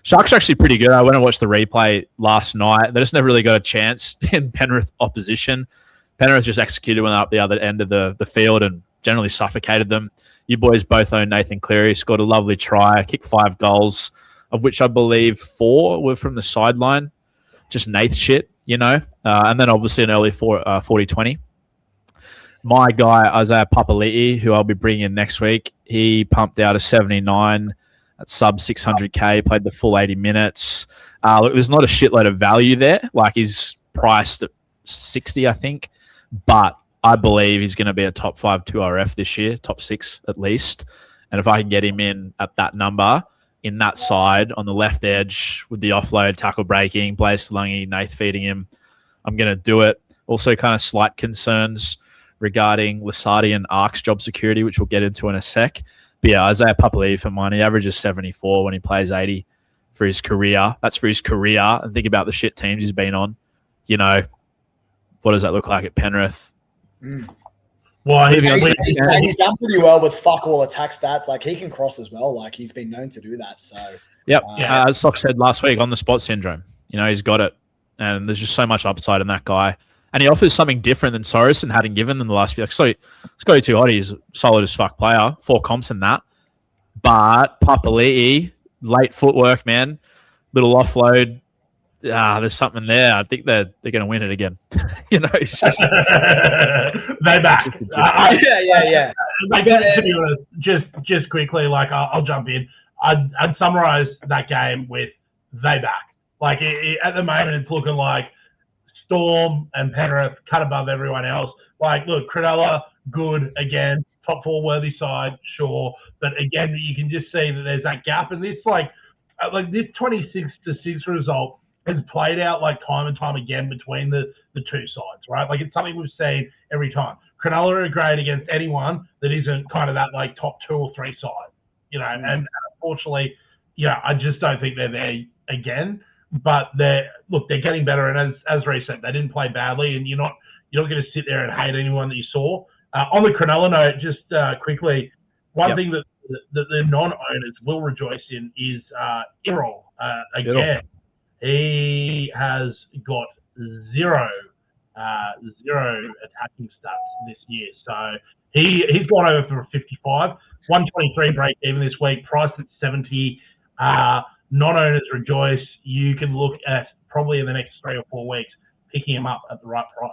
Sharks are actually pretty good. I went and watched the replay last night. They just never really got a chance in Penrith opposition. Penrith just executed one up the other end of the field and generally suffocated them. You boys both own Nathan Cleary, scored a lovely try, kicked 5 goals, of which I believe 4 were from the sideline. Just Nath shit, you know. And then obviously an early 40-20. My guy, Isaiah Papali'i, who I'll be bringing in next week, he pumped out a 79 at sub 600K, played the full 80 minutes. Look, there's not a shitload of value there. Like, he's priced at 60, I think. But I believe he's going to be a top 5 2RF this year, top 6 at least. And if I can get him in at that number, in that side, on the left edge, with the offload, tackle breaking, Blaze Lungy, Nath feeding him, I'm going to do it. Also kind of slight concerns regarding Lasardi and Ark's job security, which we'll get into in a sec. But yeah, Isaiah Papali'i for mine, he averages 74 when he plays 80 for his career. That's for his career. And think about the shit teams he's been on. You know, what does that look like at Penrith? Well, he's done pretty well with fuck all attack stats. Like, he can cross as well. Like, he's been known to do that. So, yep. As Sock said last week, on the spot syndrome. You know, he's got it. And there's just so much upside in that guy. And he offers something different than Sorensen hadn't given them the last few. Like, so Scotty Too Hot, he's a solid as fuck player, 4 comps in that. But Papali'i, late footwork, man, little offload. There's something there. I think they're going to win it again. You know, it's just they back. Yeah. Like, to be honest, just quickly, like, I'll jump in. I'd summarize that game with they back. Like, at the moment, it's looking like Storm and Penrith cut above everyone else. Like, look, Cronulla, good again, top 4 worthy side, sure, but again, you can just see that there's that gap, and this this 26-6 result has played out like time and time again between the two sides, right? Like, it's something we've seen every time. Cronulla are great against anyone that isn't kind of that like top 2 or 3 side, you know, and unfortunately, I just don't think they're there again. But they're getting better, and as Ray said, they didn't play badly, and you're not going to sit there and hate anyone that you saw. On the Cronulla note, just quickly, one thing that the non-owners will rejoice in is Errol again. He has got zero attacking stats this year, so he's gone over for a 55, 123 break even this week, priced at 70. Non-owners rejoice. You can look at probably in the next 3 or 4 weeks picking him up at the right price.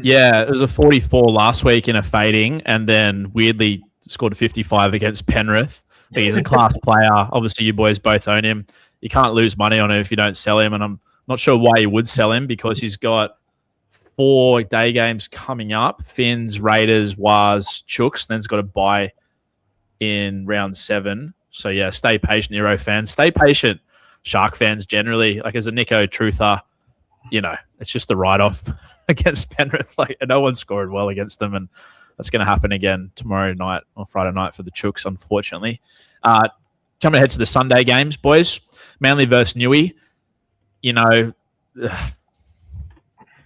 Yeah, it was a 44 last week in a fading, and then weirdly scored a 55 against Penrith. He's a class player. Obviously, you boys both own him. You can't lose money on him if you don't sell him, and I'm not sure why you would sell him because he's got 4 day games coming up. Finns, Raiders, Waz, Chooks. Then he's got a bye in round 7. So, yeah, stay patient, Euro fans. Stay patient, Shark fans generally. Like, as a Nico truther, you know, it's just a write-off against Penrith. Like, no one scored well against them, and that's going to happen again tomorrow night or Friday night for the Chooks, unfortunately. Jumping ahead to the Sunday games, boys. Manly versus Newey. You know,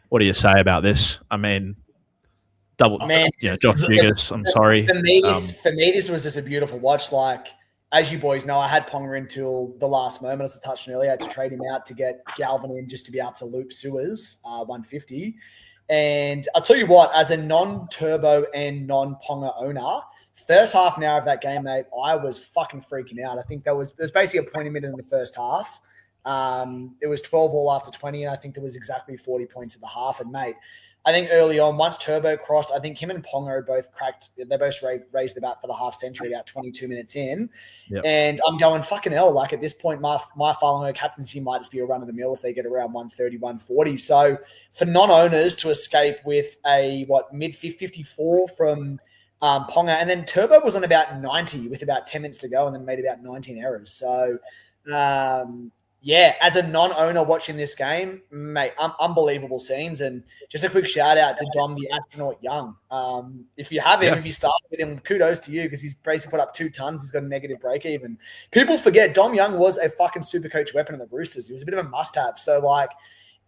what do you say about this? I mean, Josh Fugis, I'm sorry. For me, this was just a beautiful watch. Like, as you boys know, I had Ponga until the last moment, as I touched on earlier. I had to trade him out to get Galvin in just to be able to loop Suez 150. And I'll tell you what, as a non-turbo and non-Ponga owner, first half an hour of that game, mate, I was fucking freaking out. I think there was basically a point a minute in the first half. It was 12 all after 20, and I think there was exactly 40 points at the half. And, mate, I think early on, once Turbo crossed, I think him and Ponga both cracked. They both raised the bat for the half century about 22 minutes in. Yep. And I'm going, fucking hell, like at this point, my Farlango captaincy might just be a run of the mill if they get around 130, 140. So for non-owners to escape with a, mid 54 from Ponga, and then Turbo was on about 90 with about 10 minutes to go and then made about 19 errors. So, yeah, as a non-owner watching this game, mate, unbelievable scenes. And just a quick shout out to Dom the Astronaut Young. If you have him, if you start with him, kudos to you because he's basically put up 2 tons. He's got a negative break even. People forget Dom Young was a fucking super coach weapon in the Roosters. He was a bit of a must-have. So, like,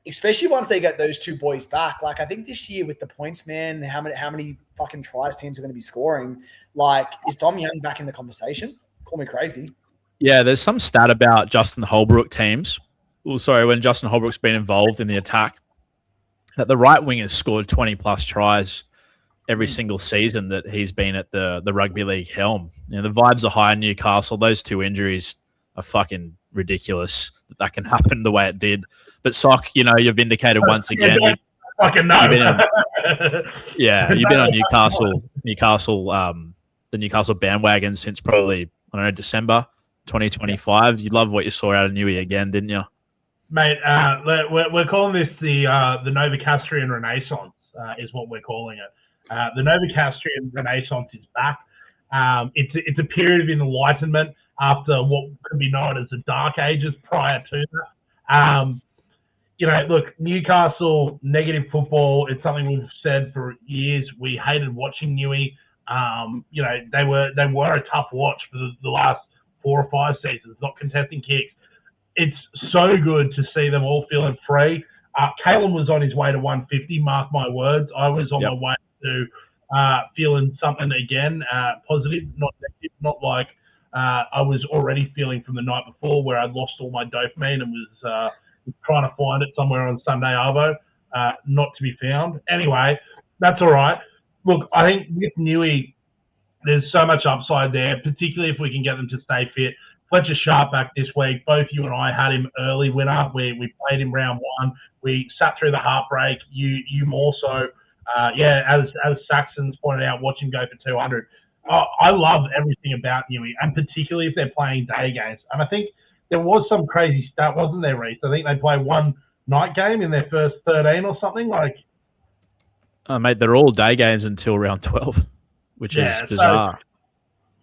especially once they get those 2 boys back, like I think this year with the points, man, how many fucking tries teams are going to be scoring? Like, is Dom Young back in the conversation? Call me crazy. Yeah, there's some stat about Justin Holbrook teams. When Justin Holbrook's been involved in the attack, that the right wing has scored 20 plus tries every single season that he's been at the rugby league helm. You know, the vibes are high in Newcastle. Those 2 injuries are fucking ridiculous that can happen the way it did. But Sock, you know, you've indicated once again. Fucking no. You've been on Newcastle, the Newcastle bandwagon since probably, I don't know, December 2025. You love what you saw out of Newey again, didn't you? Mate, we're calling this the Novocastrian Renaissance, is what we're calling it. The Novocastrian Renaissance is back. It's a period of enlightenment after what could be known as the Dark Ages prior to that. You know, look, Newcastle, negative football, it's something we've said for years. We hated watching Newey. You know, they were a tough watch for the last 4 or 5 seasons, not contesting kicks. It's so good to see them all feeling free. Kalen was on his way to 150, mark my words. I was on my way to feeling something again, positive, not negative, not like I was already feeling from the night before where I'd lost all my dopamine and was trying to find it somewhere on Sunday Arvo, not to be found. Anyway, that's all right. Look, I think with Newey, there's so much upside there, particularly if we can get them to stay fit. Fletcher Sharp back this week. Both you and I had him early winner. We played him round 1. We sat through the heartbreak. You more so. As Saxon's pointed out, watch him go for 200. I love everything about Newey, and particularly if they're playing day games. And I think there was some crazy stat, wasn't there, Reece? I think they play 1 night game in their first 13 or something. Like, mate, they're all day games until round 12, which is bizarre. So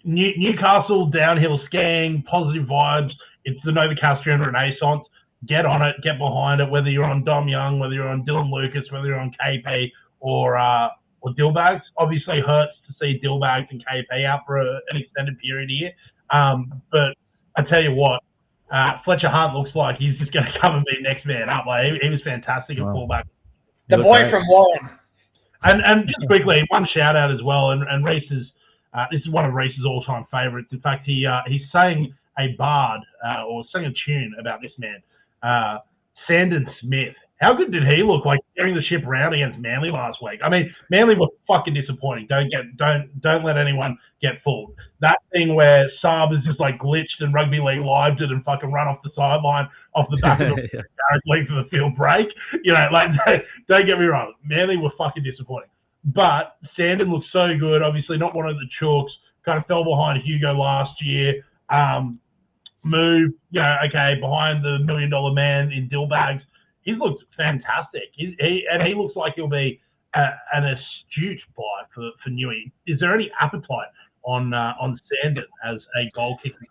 Newcastle downhill skiing, positive vibes. It's the Novocastrian Renaissance. Get on it, get behind it. Whether you're on Dom Young, whether you're on Dylan Lucas, whether you're on KP or Dillbags. Obviously, hurts to see Dillbags and KP out for an extended period here. But I tell you what. Fletcher Hunt looks like he's just going to come and be next man up. Like, he was fantastic at fullback. The boy from Warren. And just quickly, one shout out as well. And Reece's, this is one of Reece's all-time favourites. In fact, he sang a bard or sang a tune about this man, Sandon Smith. How good did he look like steering the ship round against Manly last week? I mean, Manly were fucking disappointing. Don't let anyone get fooled. That thing where Saab is just like glitched and rugby league lived it and fucking run off the sideline off the back of the league for the field break. You know, like, don't get me wrong. Manly were fucking disappointing. But Sandon looked so good. Obviously not one of the chooks. Kind of fell behind Hugo last year. Moved, behind the $1 million man in Dillbags. He's looked fantastic. He looks like he'll be an astute buy for Newey. Is there any appetite on Sandon as a goal kicking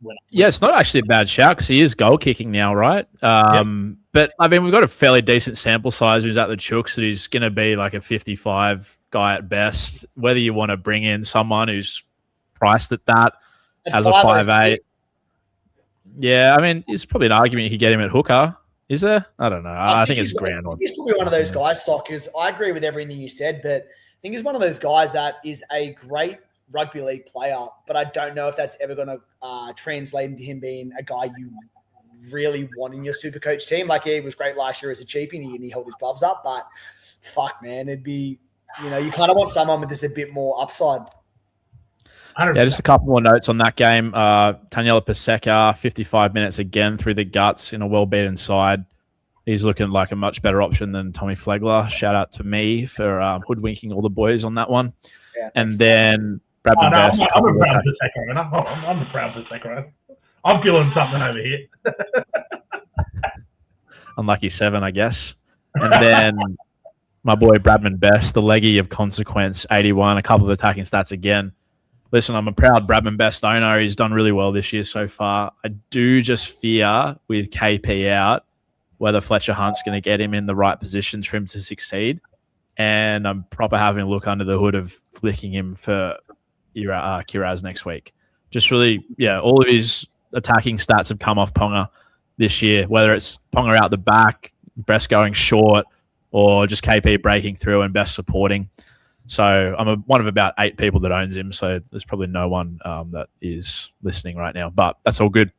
winner? Yeah, it's not actually a bad shout because he is goal kicking now, right? But I mean, we've got a fairly decent sample size who's at the Chooks that he's going to be like a 55 guy at best. Whether you want to bring in someone who's priced at that as a 5'8". Yeah, I mean, it's probably an argument you could get him at hooker. Is there? I don't know. I think it's grand. He's probably one of those guys, Sockers. I agree with everything you said, but I think he's one of those guys that is a great rugby league player, but I don't know if that's ever going to translate into him being a guy you really want in your super coach team. Like, he was great last year as a cheapie and he held his gloves up, but fuck, man, it'd be, you kind of want someone with this a bit more upside. Yeah, just a couple more notes on that game. Taniela Paseka, 55 minutes again through the guts in a well-beaten side. He's looking like a much better option than Tommy Flegler. Shout out to me for hoodwinking all the boys on that one. Yeah, and then Bradman Best. I'm a proud Paseka. I'm a proud Paseka. I'm feeling something over here. Unlucky 7, I guess. And then My boy Bradman Best, the leggy of consequence, 81, a couple of attacking stats again. Listen, I'm a proud Bradman Best owner. He's done really well this year so far. I do just fear with KP out whether Fletcher Hunt's going to get him in the right positions for him to succeed. And I'm proper having a look under the hood of flicking him for Kiraz next week. Just really, all of his attacking stats have come off Ponga this year, whether it's Ponga out the back, Best going short, or just KP breaking through and Best supporting. So I'm one of about 8 people that owns him. So there's probably no one that is listening right now, but that's all good.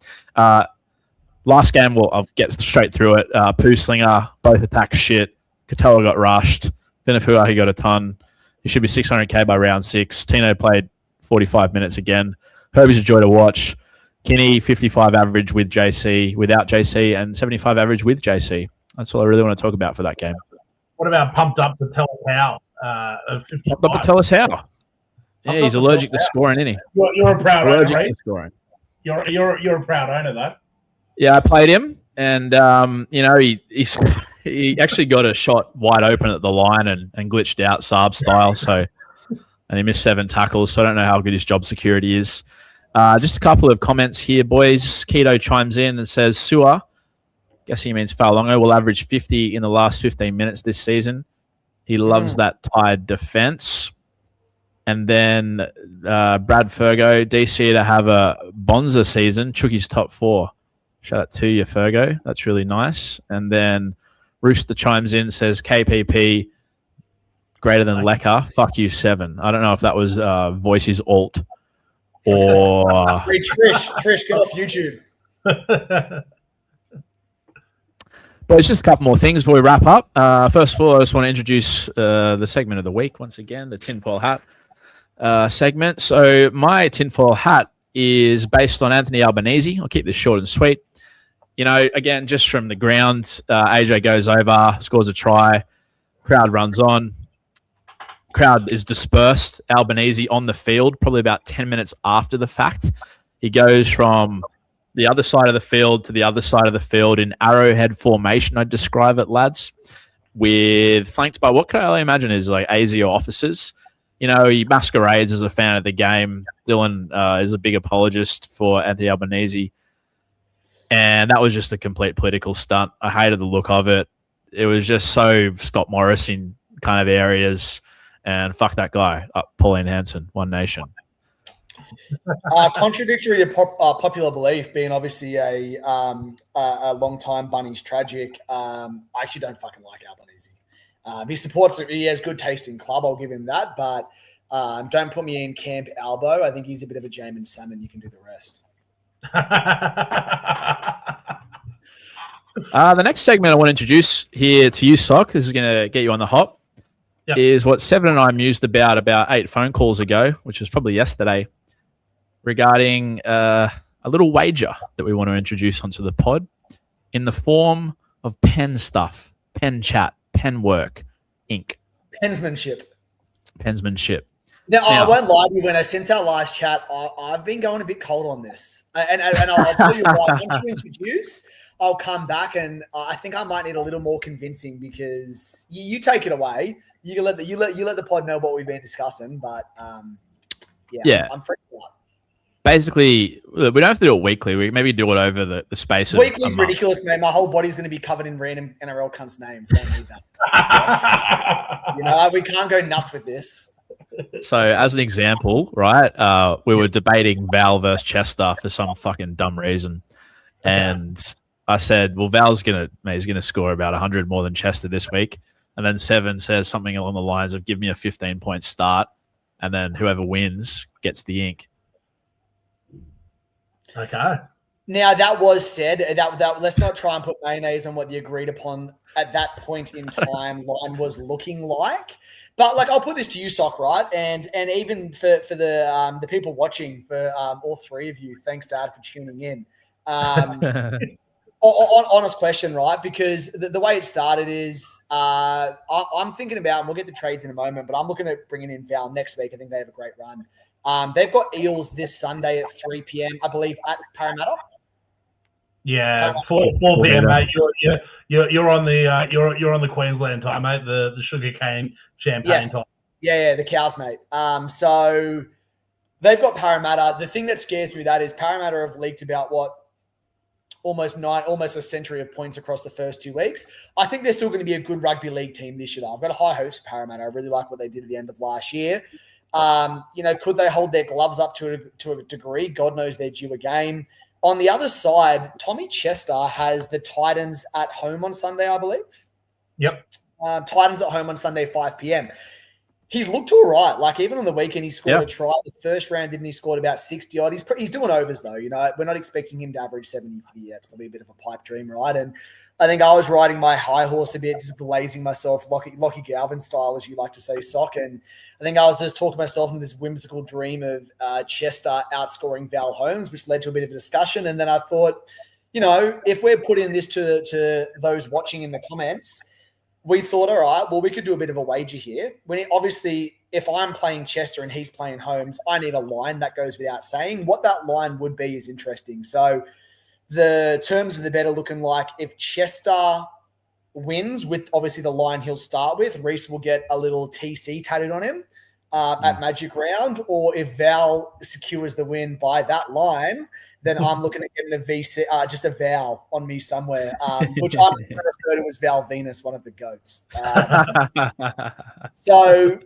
Last game, I'll get straight through it. Poo Slinger, both attack shit. Katoa got rushed. Vinafua, he got a ton. He should be 600k by round 6. Tino played 45 minutes again. Herbie's a joy to watch. Kinney, 55 average with JC, without JC, and 75 average with JC. That's all I really want to talk about for that game. What about pumped up to tell us how? Pumped up to tell us how. Yeah, he's allergic to scoring, isn't he? You're a proud owner, right? To scoring. You're a proud owner, though. Yeah, I played him, and he actually got a shot wide open at the line and glitched out Saab style. So, and he missed 7 tackles. So I don't know how good his job security is. Just a couple of comments here, boys. Keto chimes in and says, Sua, guessing he means Falongo, will average 50 in the last 15 minutes this season. He loves that tied defense. And then Brad Fergo, DC to have a Bonza season, Chucky's top 4. Shout out to you, Fergo. That's really nice. And then Rooster chimes in, says KPP greater than Lecker. Fuck you, 7. I don't know if that was Voice's alt or... Hey, Trish, get off YouTube. But it's just a couple more things before we wrap up. First of all, I just want to introduce the segment of the week once again, the tinfoil hat segment. So my tinfoil hat is based on Anthony Albanese. I'll keep this short and sweet. You know, again, just from the ground, AJ goes over, scores a try, crowd runs on. Crowd is dispersed. Albanese on the field, probably about 10 minutes after the fact. He goes from the other side of the field to the other side of the field in arrowhead formation, I'd describe it, lads, with flanked by what can I only imagine is like ASIO officers. You know, he masquerades as a fan of the game. Dylan is a big apologist for Anthony Albanese. And that was just a complete political stunt. I hated the look of it. It was just so Scott Morris in kind of areas. And fuck that guy, Pauline Hanson, One Nation. Contradictory to popular belief, being obviously a long-time Bunnings tragic, I actually don't fucking like Albanese. He has good taste in club, I'll give him that, but don't put me in Camp Albo. I think he's a bit of a Jamin Salmon. You can do the rest. The next segment I want to introduce here to you, Sock, this is going to get you on the hop, is what Seven and I mused about 8 phone calls ago, which was probably yesterday, regarding a little wager that we want to introduce onto the pod in the form of pen stuff, pen chat, pen work, ink. Pensmanship. Now, I won't lie to you. When I sent our last chat, I've been going a bit cold on this. And I'll tell you why. Once you introduce, I'll come back and I think I might need a little more convincing because you take it away. You let the pod know what we've been discussing. But I'm freaking out. Basically, we don't have to do it weekly. We maybe do it over the space of Weekly's ridiculous, man. My whole body's going to be covered in random NRL cunts' names. I don't need that. You know, we can't go nuts with this. So, as an example, right, we were debating Val versus Chester for some fucking dumb reason. And I said, well, Val's he's gonna score about 100 more than Chester this week. And then Seven says something along the lines of, give me a 15-point start. And then whoever wins gets the ink. Okay. Now that was said. That let's not try and put mayonnaise on what the agreed upon at that point in time line was looking like. But like, I'll put this to you, Sock, right? And even for the people watching, for all 3 of you, thanks, Dad, for tuning in. Honest question, right? Because the way it started is I'm thinking about, and we'll get the trades in a moment, but I'm looking at bringing in Val next week. I think they have a great run. They've got Eels this Sunday at 3 p.m., I believe, at Parramatta. Yeah, 4 p.m., mate. You're on the Queensland time, mate. The sugarcane champagne time. Yeah, the cows, mate. So they've got Parramatta. The thing that scares me with that is Parramatta have leaked about almost a century of points across the first 2 weeks. I think they're still going to be a good rugby league team this year. I've got high hopes for Parramatta. I really like what they did at the end of last year. Could they hold their gloves up to a degree? God knows they're due a game. On the other side, Tommy Chester has the Titans at home on Sunday, I believe. Yep. Titans at home on Sunday, 5 p.m. He's looked all right. Like, even on the weekend, he scored a try. The first round, didn't he? Scored about 60-odd. He's doing overs, though. We're not expecting him to average 70 for the year. It's probably a bit of a pipe dream, right? And I think I was riding my high horse a bit, just glazing myself, Lockie Galvin style, as you like to say, Sock. And I think I was just talking myself into this whimsical dream of Chester outscoring Val Holmes, which led to a bit of a discussion. And then I thought, if we're putting this to those watching in the comments, we thought, all right, well, we could do a bit of a wager here. Obviously, if I'm playing Chester and he's playing Holmes, I need a line. That goes without saying. What that line would be is interesting. So the terms of the bet are looking like if Chester wins with obviously the line he'll start with, Reese will get a little TC tatted on him at Magic Round, or if Val secures the win by that line, then I'm looking at getting a VC, just a Val on me somewhere, which I'm going to refer to as Val Venus, one of the goats. So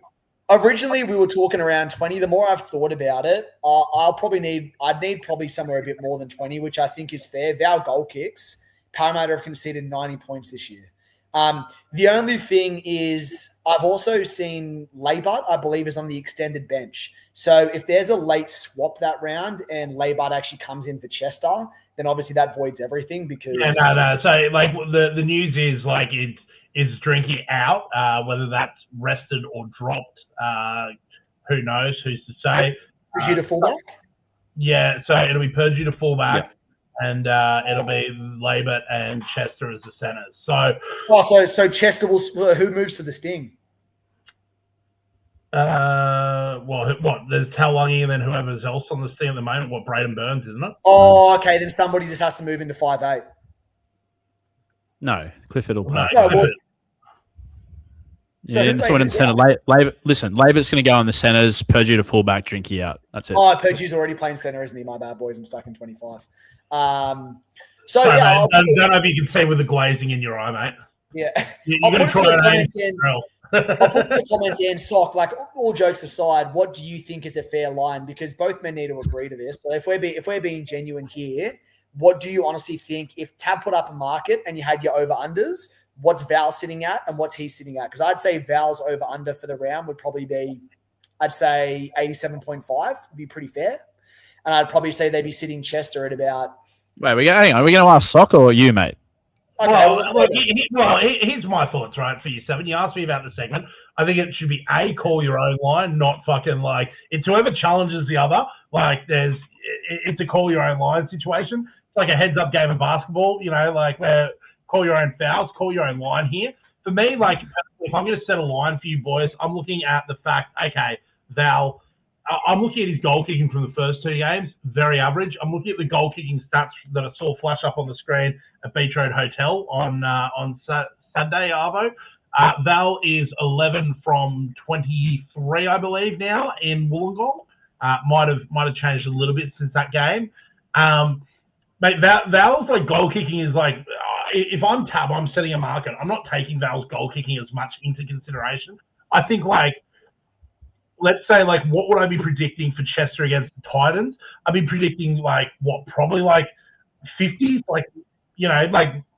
originally we were talking around 20. The more I've thought about it, I'd need probably somewhere a bit more than 20, which I think is fair. Val goal kicks. Parramatta have conceded 90 points this year. The only thing is I've also seen Laybut, I believe, is on the extended bench. So if there's a late swap that round and Laybut actually comes in for Chester, then obviously that voids everything because... No. So, like, the news is, like, it's drinking out, whether that's rested or dropped. Who knows? Who's to say? Purdue to fullback? Yeah, so it'll be Purdue to fullback. Yeah. And it'll be Laybut and Chester as the centers. So Chester will... Who moves to the Sting? There's Taulungi and then whoever's else on the Sting at the moment. Braden Burns, isn't it? Oh, okay. Then somebody just has to move into 5'8". No, Clifford will play. Someone in the centre. Laybut's going to go in the centres. Purdue to fullback, Drinky out. That's it. Oh, Purdue's already playing centre, isn't he? My bad, boys. I'm stuck in 25. I don't know if you can see with the glazing in your eye, mate. Yeah. I'll put it to the comments in, Sock, like, all jokes aside, what do you think is a fair line? Because both men need to agree to this. So if we're being genuine here, what do you honestly think if Tab put up a market and you had your over-unders, what's Val sitting at and what's he sitting at? Because I'd say Val's over-under for the round would probably be, I'd say 87.5 would be pretty fair. And I'd probably say they'd be sitting Chester at about... Wait, hang on. Are we going to ask Sock or you, mate? Okay, here's my thoughts, right, for you, Seven. You asked me about the segment. I think it should be call your own line, not fucking like it's whoever challenges the other. Like it's a call your own line situation. It's like a heads up game of basketball, like where call your own fouls, call your own line here. For me, like if I'm going to set a line for you boys, I'm looking at the fact, okay, Val. I'm looking at his goal kicking from the first two games, very average. I'm looking at the goal kicking stats that I saw flash up on the screen at Beach Road Hotel on Saturday, Arvo. Val is 11 from 23, I believe, now in Wollongong. Might have changed a little bit since that game. Mate, Val's like goal kicking is like, if I'm Tab, I'm setting a market. I'm not taking Val's goal kicking as much into consideration. I think like, let's say, like, what would I be predicting for Chester against the Titans? I'd be predicting, like, probably, like, 50, like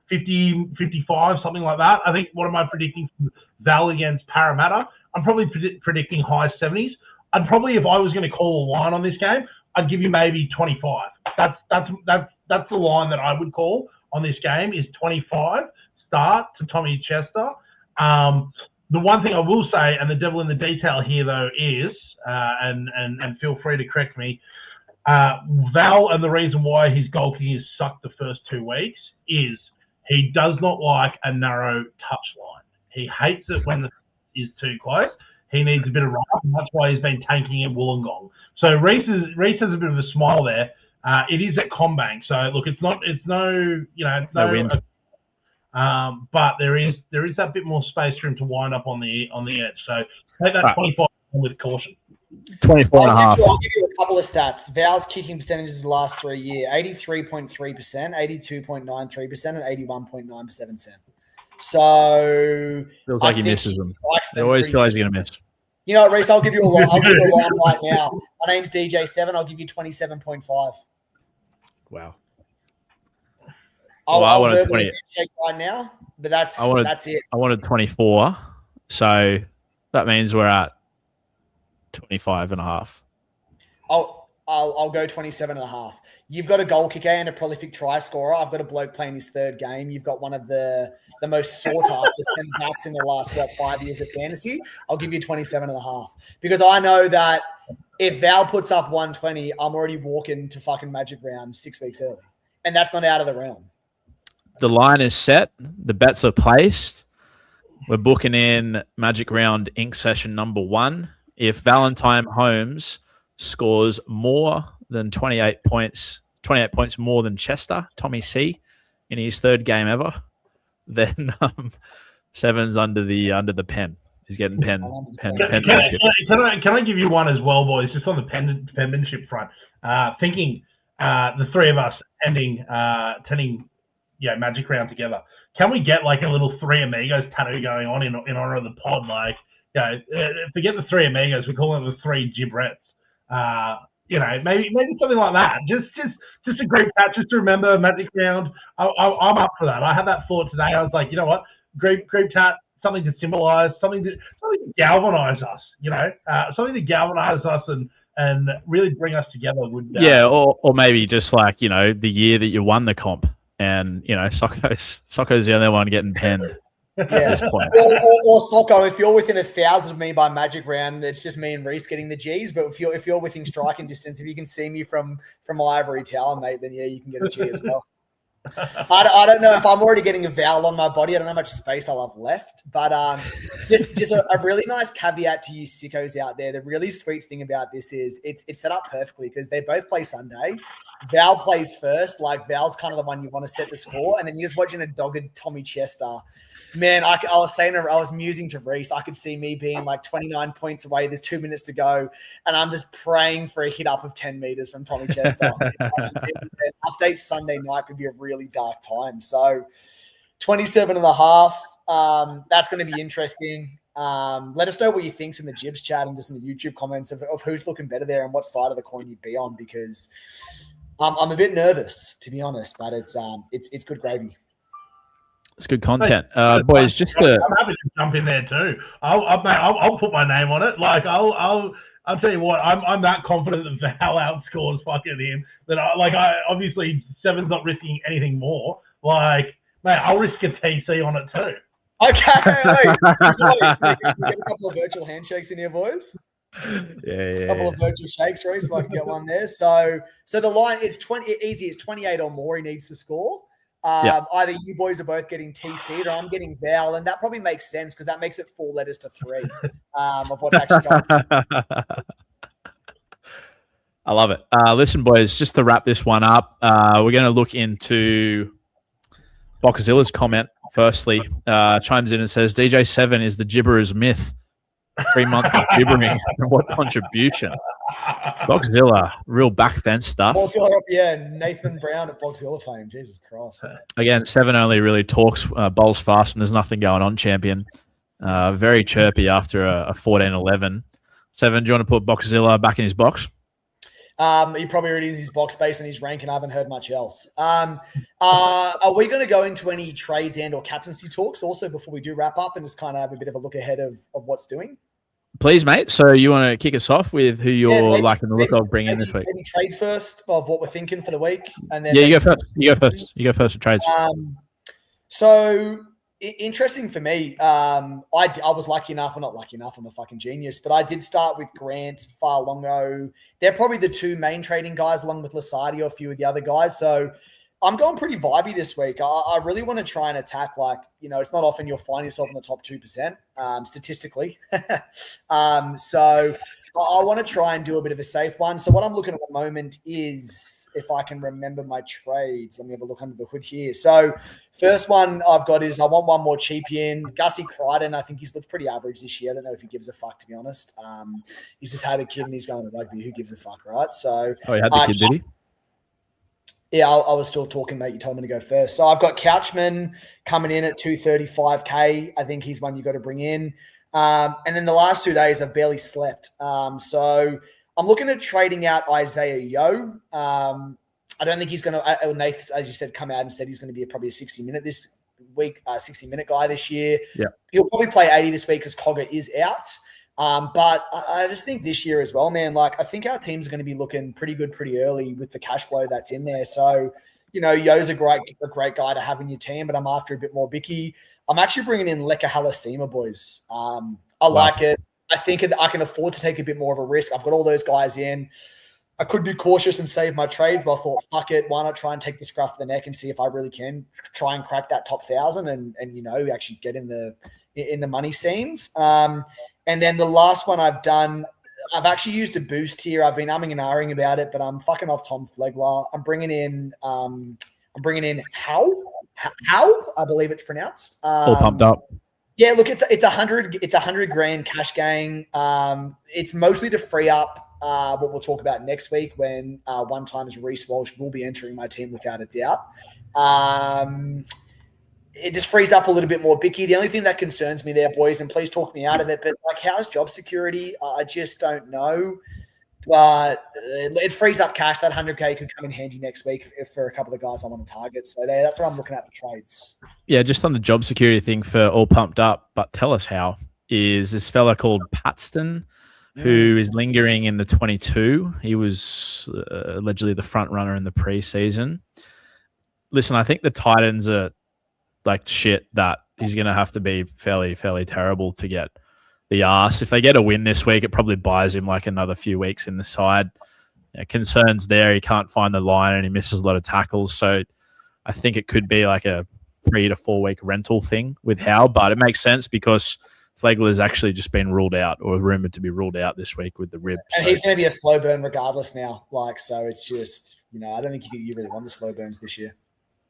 50, 55, something like that. I think, what am I predicting for Val against Parramatta? I'm probably predicting high 70s. I'd probably, if I was going to call a line on this game, I'd give you maybe 25. That's the line that I would call on this game is 25 start to Tommy Chester. The one thing I will say, and the devil in the detail here, though, is, and feel free to correct me, Val, and the reason why his goal kicking is sucked the first 2 weeks is he does not like a narrow touch line. He hates it when the is too close. He needs a bit of rough, and that's why he's been tanking at Wollongong. So Reese has a bit of a smile there. It is at Combank, so look, it's no wind. But there is that bit more space for him to wind up on the edge. So take that 25 with caution. 24.5. I'll give you a couple of stats. Val's kicking percentages the last 3 years: 83.3%, 82.93%, and 81.97%. So Feels like he misses them. They always pretty feel like he's going to miss. You know what, Reese? I'll give you a line. Right now. My name's DJ7. I'll give you 27.5. Wow. I'll wanted verbally 20 check right now, but that's it. I wanted 24, so that means we're at 25.5. I'll go 27.5. You've got a goal kicker and a prolific try scorer. I've got a bloke playing his third game. You've got one of the most sought after centre backs in the last 5 years of fantasy. I'll give you 27.5 because I know that if Val puts up 120, I'm already walking to fucking Magic Round 6 weeks early, and that's not out of the realm. The line is set. The bets are placed. We're booking in Magic Round Inc. session number 1. If Valentine Holmes scores more than 28 points more than Chester, Tommy C, in his third game ever, then Seven's under the pen. He's getting pen. Can I give you one as well, boys? Just on the penmanship front, thinking the three of us attending Magic Round together. Can we get like a little Three Amigos tattoo going on in honor of the pod? Like, forget the Three Amigos. We call them the Three Gibrettes. Maybe something like that. Just a group chat, just to remember Magic Round. I'm up for that. I had that thought today. I was like, you know what, group chat, something to symbolise, something to galvanise us. Something to galvanise us and really bring us together. Or maybe just like the year that you won the comp, and Socko's the only one getting penned. Yeah. At this point. Or Socko, if you're within 1,000 of me by Magic Round, it's just me and Reese getting the G's. But if you're within striking distance, if you can see me from my ivory tower, mate, then you can get a G as well. I don't know if I'm already getting a vowel on my body. I don't know how much space I'll have left. But just a really nice caveat to you sickos out there. The really sweet thing about this is it's set up perfectly because they both play Sunday. Val plays first. Like, Val's kind of the one you want to set the score. And then you're just watching a dogged Tommy Chester. Man, I was musing to Reese. I could see me being like 29 points away. There's 2 minutes to go. And I'm just praying for a hit up of 10 meters from Tommy Chester. Update Sunday night could be a really dark time. So 27.5. That's going to be interesting. Let us know what you think in the Jibs chat and just in the YouTube comments of who's looking better there and what side of the coin you'd be on, because I'm a bit nervous, to be honest, but it's good gravy. It's good content, boys. Just I'm happy to jump in there too. I'll put my name on it. Like I'll tell you what. I'm that confident that Val outscores fucking him that I obviously Seven's not risking anything more. Like, mate, I'll risk a TC on it too. Okay, get a couple of virtual handshakes in here, boys. Yeah. A couple of virtual shakes, Reese, if I can get one there. So the line, it's 20 easy. It's 28 or more he needs to score. Either you boys are both getting TC'd or I'm getting Val, and that probably makes sense because that makes it 4 letters to 3 of what's actually going on. I love it. Listen, boys, just to wrap this one up, we're going to look into Boxzilla's comment. Firstly, chimes in and says, DJ7 is the gibberer's myth. 3 months of gibbering. What contribution. Boxzilla, real back fence stuff. Nathan Brown of Boxzilla fame. Jesus Christ. Again, Seven only really talks, bowls fast when there's nothing going on, champion. Very chirpy after a 14-11. Seven, do you want to put Boxzilla back in his box? He probably already is his box space and his rank, and I haven't heard much else. Are we going to go into any trades and or captaincy talks also before we do wrap up and just kind of have a bit of a look ahead of what's doing? Please, mate. So you want to kick us off with who you're liking the look of bringing in this week? Maybe trades first of what we're thinking for the week, and then you go first. You go first for trades. So interesting for me. I was lucky enough. Well, not lucky enough. I'm a fucking genius, but I did start with Grant, Farlongo. They're probably the 2 main trading guys, along with Lasardi or a few of the other guys. So I'm going pretty vibey this week. I really want to try and attack, it's not often you'll find yourself in the top 2%, statistically. So I want to try and do a bit of a safe one. So what I'm looking at the moment is, if I can remember my trades, let me have a look under the hood here. So first one I've got is I want one more cheapie in. Gussie Crichton, I think he's looked pretty average this year. I don't know if he gives a fuck, to be honest. He's just had a kid and he's going to rugby. Who gives a fuck, right? So Oh, he had the kid, did he? Yeah, I was still talking, mate. You told me to go first. So I've got Couchman coming in at 235K. I think he's one you got to bring in. And then the last 2 days I've barely slept. So I'm looking at trading out Isaiah Yeo. I don't think he's going to, Nathan, as you said, come out and said he's going to be probably a 60-minute this week, 60-minute guy this year. Yeah. He'll probably play 80 this week because Cogger is out. But I just think this year as well, man, like I think our teams are going to be looking pretty good pretty early with the cash flow that's in there. So, you know, Yo's a great guy to have in your team, but I'm after a bit more Bicky. I'm actually bringing in Leka Halasima, boys. I like it. I think I can afford to take a bit more of a risk. I've got all those guys in. I could be cautious and save my trades, but I thought, fuck it, why not try and take the scruff of the neck and see if I really can try and crack that top 1,000 and you know, actually get in the money scenes. And then the last one I've done, I've actually used a boost here. I've been umming and ahhing about it, but I'm fucking off Tom Flegler. I'm bringing in How, I believe it's pronounced. All pumped up. Yeah, look, it's $100 grand cash gain. It's mostly to free up what we'll talk about next week when one times Reece Walsh will be entering my team without a doubt. It just frees up a little bit more Bicky. The only thing that concerns me there, boys, and please talk me out of it, but like, how's job security? I just don't know. But it frees up cash. That 100K could come in handy next week for a couple of guys I want to target. So that's what I'm looking at for trades. Yeah, just on the job security thing for all pumped up, but tell us how, is this fella called Paxton, who is lingering in the 22. He was allegedly the front runner in the preseason. Listen, I think the Titans are like shit that he's going to have to be fairly terrible to get the arse. If they get a win this week, it probably buys him like another few weeks in the side. Concerns there. He can't find the line and he misses a lot of tackles. So I think it could be like a 3 to 4 week rental thing with Howe, but it makes sense because Flegler has actually just been ruled out or rumored to be ruled out this week with the rib. And he's going to be a slow burn regardless now. Like, so it's just, you know, I don't think you really want the slow burns this year.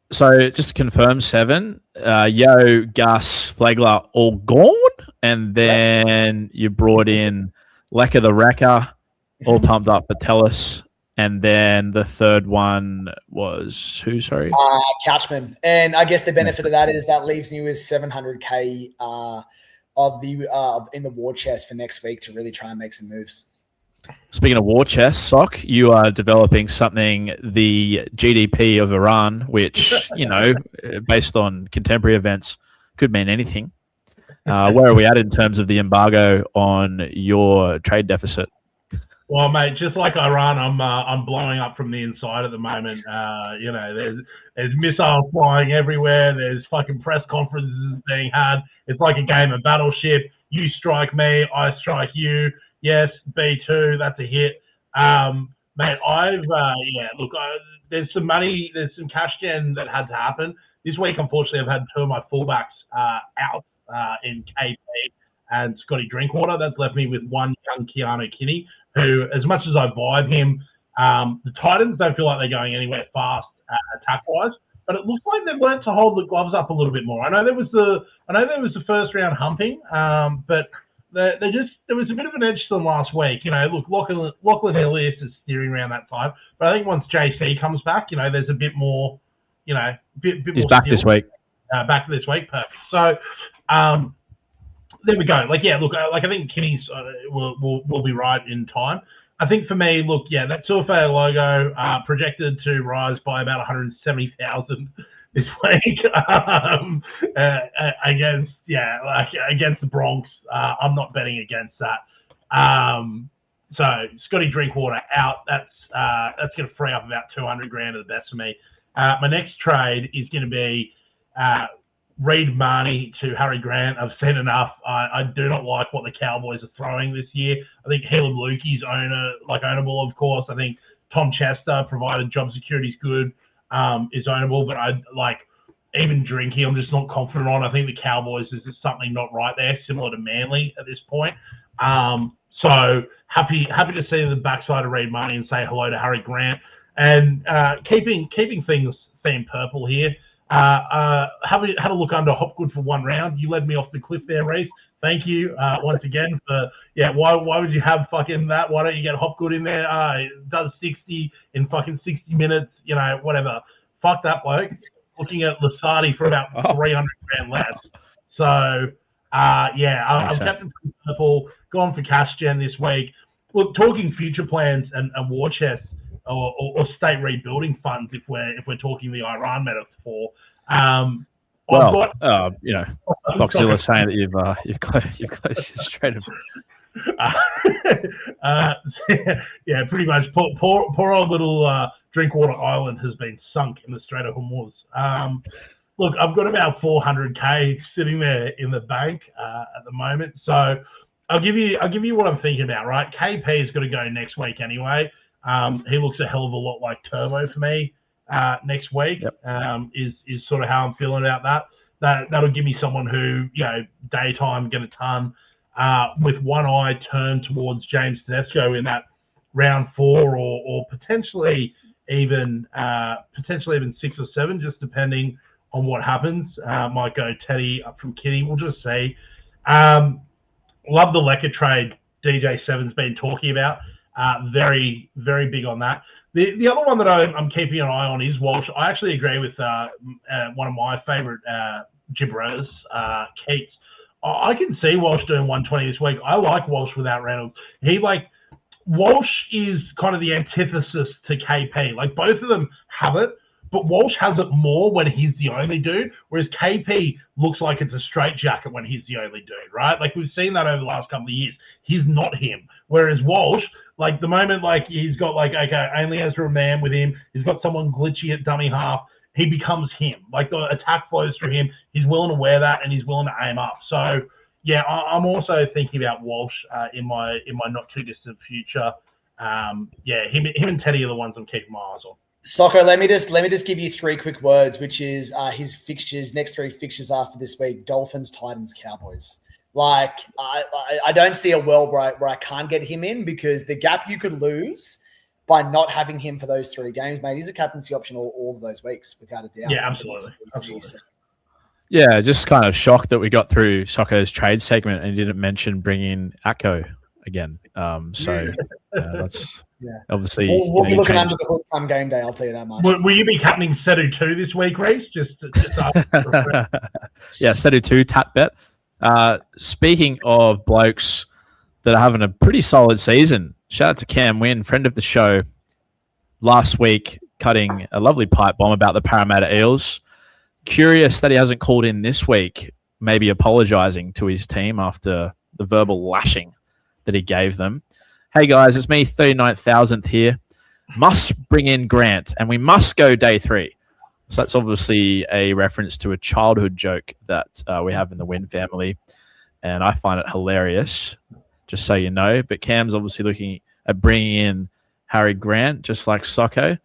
So just to confirm, 7, Yo, Gus, Flegler, all gone. And then you brought in Lecker the Wrecker, all pumped up, Patelis. And then the third one was who, sorry? Couchman. And I guess the benefit of that is that leaves you with 700K in the war chest for next week to really try and make some moves. Speaking of war chest, Sock, you are developing something, the GDP of Iran, which, you know, based on contemporary events, could mean anything. Where are we at in terms of the embargo on your trade deficit? Well, mate, just like Iran, I'm blowing up from the inside at the moment. You know, there's missiles flying everywhere. There's fucking press conferences being had. It's like a game of Battleship. You strike me, I strike you. Yes, B2, that's a hit. Mate, there's some money, there's some cash gen that had to happen. This week, unfortunately, I've had 2 of my fullbacks out in KP and Scotty Drinkwater. That's left me with one young Keanu Kinney, who, as much as I vibe him, the Titans don't feel like they're going anywhere fast attack-wise, but it looks like they've learned to hold the gloves up a little bit more. I know there was the first round humping, but there was a bit of an edge to them last week. You know, look, Lachlan Ilias is steering around that side, but I think once JC comes back, you know, there's a bit more, you know, bit He's more back skill. this week. Back this week, perfect. So, there we go. Like, yeah, look, I think Kinney's will be right in time. I think for me, look, yeah, that Tuafea logo projected to rise by about 170,000 this week against the Bronx. I'm not betting against that. So Scotty Drinkwater out. That's going to free up about 200 grand at the best for me. My next trade is going to be Reed Marnie to Harry Grant. I've said enough. I do not like what the Cowboys are throwing this year. I think Helam Lukey's ownable, of course. I think Tom Chester, provided job security is good, is ownable. But I like even Drinky, I'm just not confident on. I think the Cowboys, is just something not right there, similar to Manly at this point. So happy to see the backside of Reed Money and say hello to Harry Grant. And keeping things theme purple here. Had a look under Hopgood for one round. You led me off the cliff there, Reese. Thank you once again for why would you have fucking that? Why don't you get Hopgood in there? It does 60 in fucking 60 minutes, whatever. Fuck that bloke. Looking at Lasardi for about 300 grand less. So I'm captain purple, gone for cash gen this week. Look, talking future plans and war chests or state rebuilding funds if we're talking the Iran metaphor. Boxzilla saying that you've closed your Strait of. Pretty much. Poor old little Drinkwater Island has been sunk in the Strait of Hormuz. Look, I've got about 400k sitting there in the bank at the moment, so I'll give you what I'm thinking about. Right, KP is going to go next week anyway. He looks a hell of a lot like Turbo for me next week. Yep. Is sort of how I'm feeling about that. That'll give me someone who, daytime get a ton with one eye turned towards James Tedesco in that round 4 or potentially even 6 or 7, just depending on what happens. Might go Teddy up from Kitty. We'll just see. Love the Lecker trade DJ7's been talking about. Very, very big on that. The other one that I'm keeping an eye on is Walsh. I actually agree with one of my favourite gibberers, Keats. I can see Walsh doing 120 this week. I like Walsh without Reynolds. Walsh is kind of the antithesis to KP. Like, both of them have it, but Walsh has it more when he's the only dude, whereas KP looks like it's a straitjacket when he's the only dude, right? Like, we've seen that over the last couple of years. He's not him. Whereas Walsh, like, the moment, like, he's got, like, okay, only has a man with him, he's got someone glitchy at dummy half, he becomes him. Like, the attack flows through him. He's willing to wear that, and he's willing to aim up. So, yeah, I'm also thinking about Walsh in my not too distant future. Him and Teddy are the ones I'm keeping my eyes on. Soccer, let me just give you 3 quick words, which is his fixtures. Next 3 fixtures after this week: Dolphins, Titans, Cowboys. Like, I don't see a world where I can't get him in, because the gap you could lose by not having him for those 3 games, mate, he's a captaincy option all of those weeks, without a doubt. Yeah, absolutely. Yeah, just kind of shocked that we got through Soccer's trade segment and didn't mention bringing Atco again. That's obviously. We'll be looking under the hood come game day, I'll tell you that much. Will you be captaining Sedu 2 this week, Reese? Yeah, Sedu 2, tat bet. Speaking of blokes that are having a pretty solid season, shout out to Cam Wynn, friend of the show, last week cutting a lovely pipe bomb about the Parramatta Eels. Curious that he hasn't called in this week, maybe apologising to his team after the verbal lashing that he gave them. Hey guys, it's me, 39,000th here. Must bring in Grant, and we must go day 3. So that's obviously a reference to a childhood joke that we have in the Wynn family, and I find it hilarious, just so you know. But Cam's obviously looking at bringing in Harry Grant, just like Socko.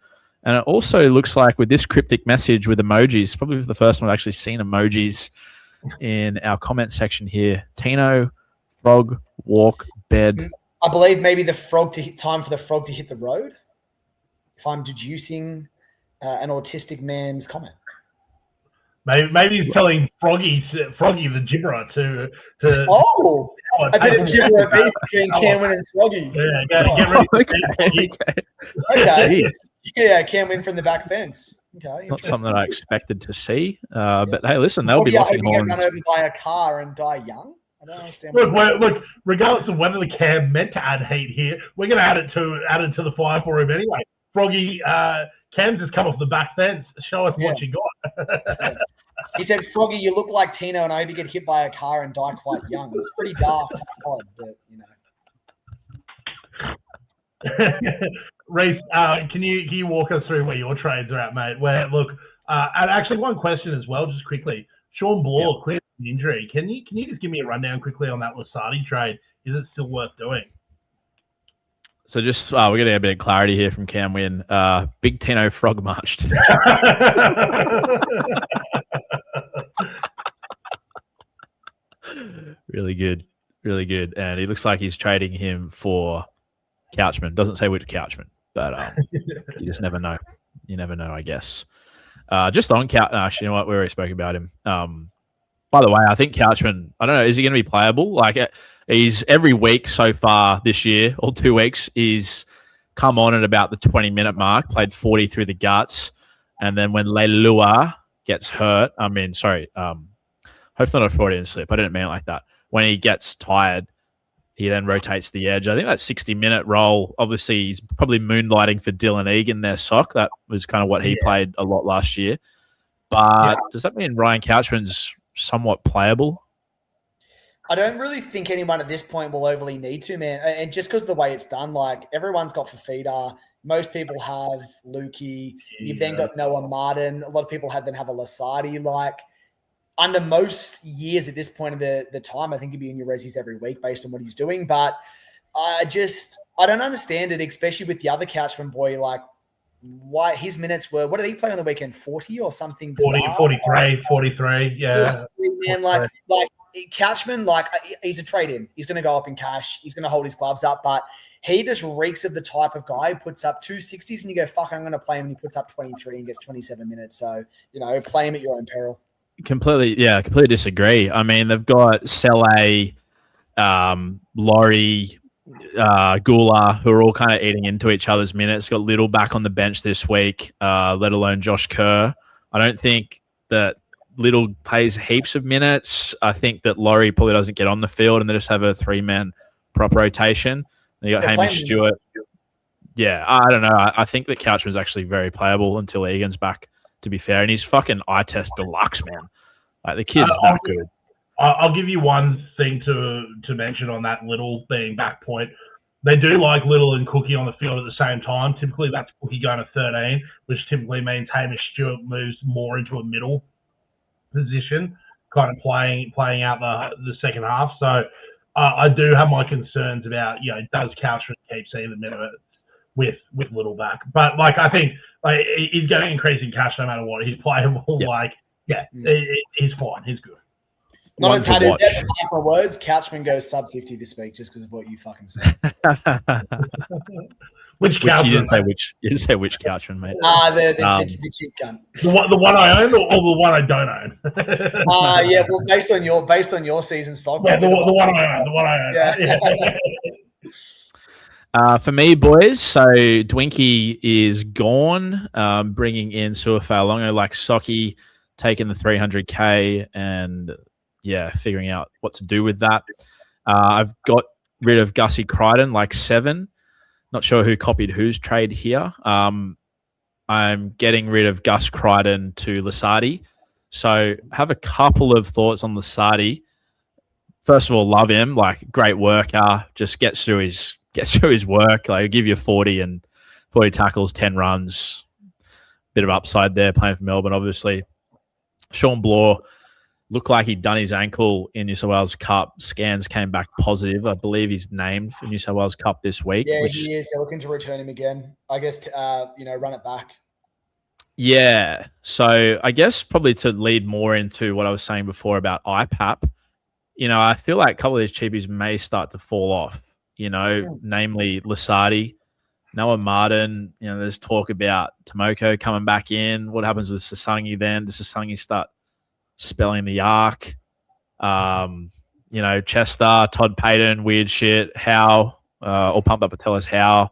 And it also looks like with this cryptic message with emojis, probably the first time I've actually seen emojis in our comment section here. Tino, frog, walk, bed. I believe maybe time for the frog to hit the road, if I'm deducing an autistic man's comment. Maybe he's telling Froggy the gibberer to a bit of gibberer beef between Cam Wynn and Froggy. Yeah, get ready. Okay. Yeah, Cam Wynn from the back fence. Okay, not something that I expected to see. But hey, listen, they'll be locking horns. Run over by a car and die young. I don't understand. Look, regardless of whether the Cam meant to add heat here, we're going to add it to the fire for him anyway. Froggy, Cam's just come off the back fence. Show us what you got. He said, Froggy, you look like Tino, and I hope you get hit by a car and die quite young. It's pretty dark, but you know. Reese, can you walk us through where your trades are at, mate? And actually, one question as well, just quickly. Sean Bloor cleared an injury. Can you just give me a rundown quickly on that Lasardi trade? Is it still worth doing? So just we're getting a bit of clarity here from Cam Wynn. Big Tino frog marched. Really good. really good. And he looks like he's trading him for Couchman. Doesn't say which Couchman, but you just never know. You never know, I guess. Just on Couchman, actually, you know what? We already spoke about him. By the way, I think Couchman, I don't know, is he going to be playable? Like, he's every week so far this year, or 2 weeks, he's come on at about the 20-minute mark, played 40 through the guts. And then when Leilua gets hurt, hopefully not a Freudian slip. I didn't mean it like that. When he gets tired, he then rotates the edge. I think that 60-minute role, obviously, he's probably moonlighting for Dylan Egan, their sock. That was kind of what he played a lot last year. But does that mean Ryan Couchman's somewhat playable? I don't really think anyone at this point will overly need to, man. And just because of the way it's done, like everyone's got Fafita. Most people have Lukey. You've then got Noah Martin. A lot of people have a Lasardi. Like under most years at this point of the time, I think he'd be in your resis every week based on what he's doing. But I don't understand it, especially with the other Couchman boy. Like why his minutes were, what did he play on the weekend? 40 or something? 43. Yeah. Man, like Couchman, like he's a trade-in. He's going to go up in cash. He's going to hold his gloves up, but he just reeks of the type of guy who puts up 260s and you go, fuck, I'm going to play him. And he puts up 23 and gets 27 minutes. So, play him at your own peril. Completely disagree. I mean, they've got Sele, Laurie, Gula, who are all kind of eating into each other's minutes. Got Little back on the bench this week, let alone Josh Kerr. I don't think that Little plays heaps of minutes. I think that Laurie probably doesn't get on the field and they just have a 3-man prop rotation. And you got Hamish Stewart. Yeah, I don't know. I think that Couchman's actually very playable until Egan's back, to be fair. And he's fucking eye test deluxe, man. Like the kid's that good. I'll give you one thing to mention on that Little being back point. They do like Little and Cookie on the field at the same time. Typically, that's Cookie going to 13, which typically means Hamish Stewart moves more into a middle position, kind of playing out the second half. So I do have my concerns about, does Couchman keep seeing the minutes with Little back? But I think he's going to increase in cash no matter what. He's playable. He's fine. He's good. Not a tattoo death, my words. Couchman goes sub 50 this week just because of what you fucking said. Which Couchman? You didn't say which Couchman, mate. The cheap gun. The one I own or the one I don't own? Yeah. Well, based on your season stock. Yeah, the one I own. The one I own. Yeah. For me, boys, so Dwinky is gone, bringing in Suafalongo like Socky, taking the 300K and figuring out what to do with that. I've got rid of Gussie Crichton like 7. Not sure who copied whose trade here. I'm getting rid of Gus Crichton to Lasardi. So have a couple of thoughts on Lasardi. First of all, love him, like great worker, just gets through his work. Like he'll give you 40 and 40 tackles, 10 runs. Bit of upside there playing for Melbourne, obviously. Sean Bloor looked like he'd done his ankle in New South Wales Cup. Scans came back positive. I believe he's named for New South Wales Cup this week. Yeah, he is. They're looking to return him again. I guess, run it back. Yeah. So I guess probably to lead more into what I was saying before about IPAP, I feel like a couple of these cheapies may start to fall off, namely Lasardi, Noah Martin. There's talk about Tomoko coming back in. What happens with Sasangi then? Does Sasangi start spelling the arc? Chester, Todd Payton, weird shit. How? Or Pump Up to tell us how.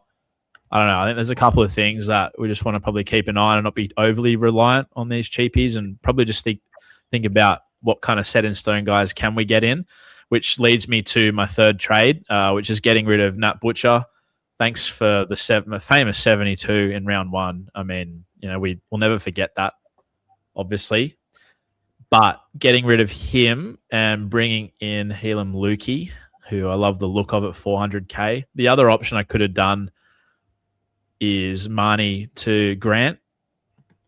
I don't know. I think there's a couple of things that we just want to probably keep an eye on and not be overly reliant on these cheapies and probably just think about what kind of set in stone guys can we get in, which leads me to my third trade, which is getting rid of Nat Butcher. Thanks for the famous 72 in round 1. I mean, we'll never forget that, obviously. But getting rid of him and bringing in Helam Lukey, who I love the look of at 400K. The other option I could have done is Marnie to Grant,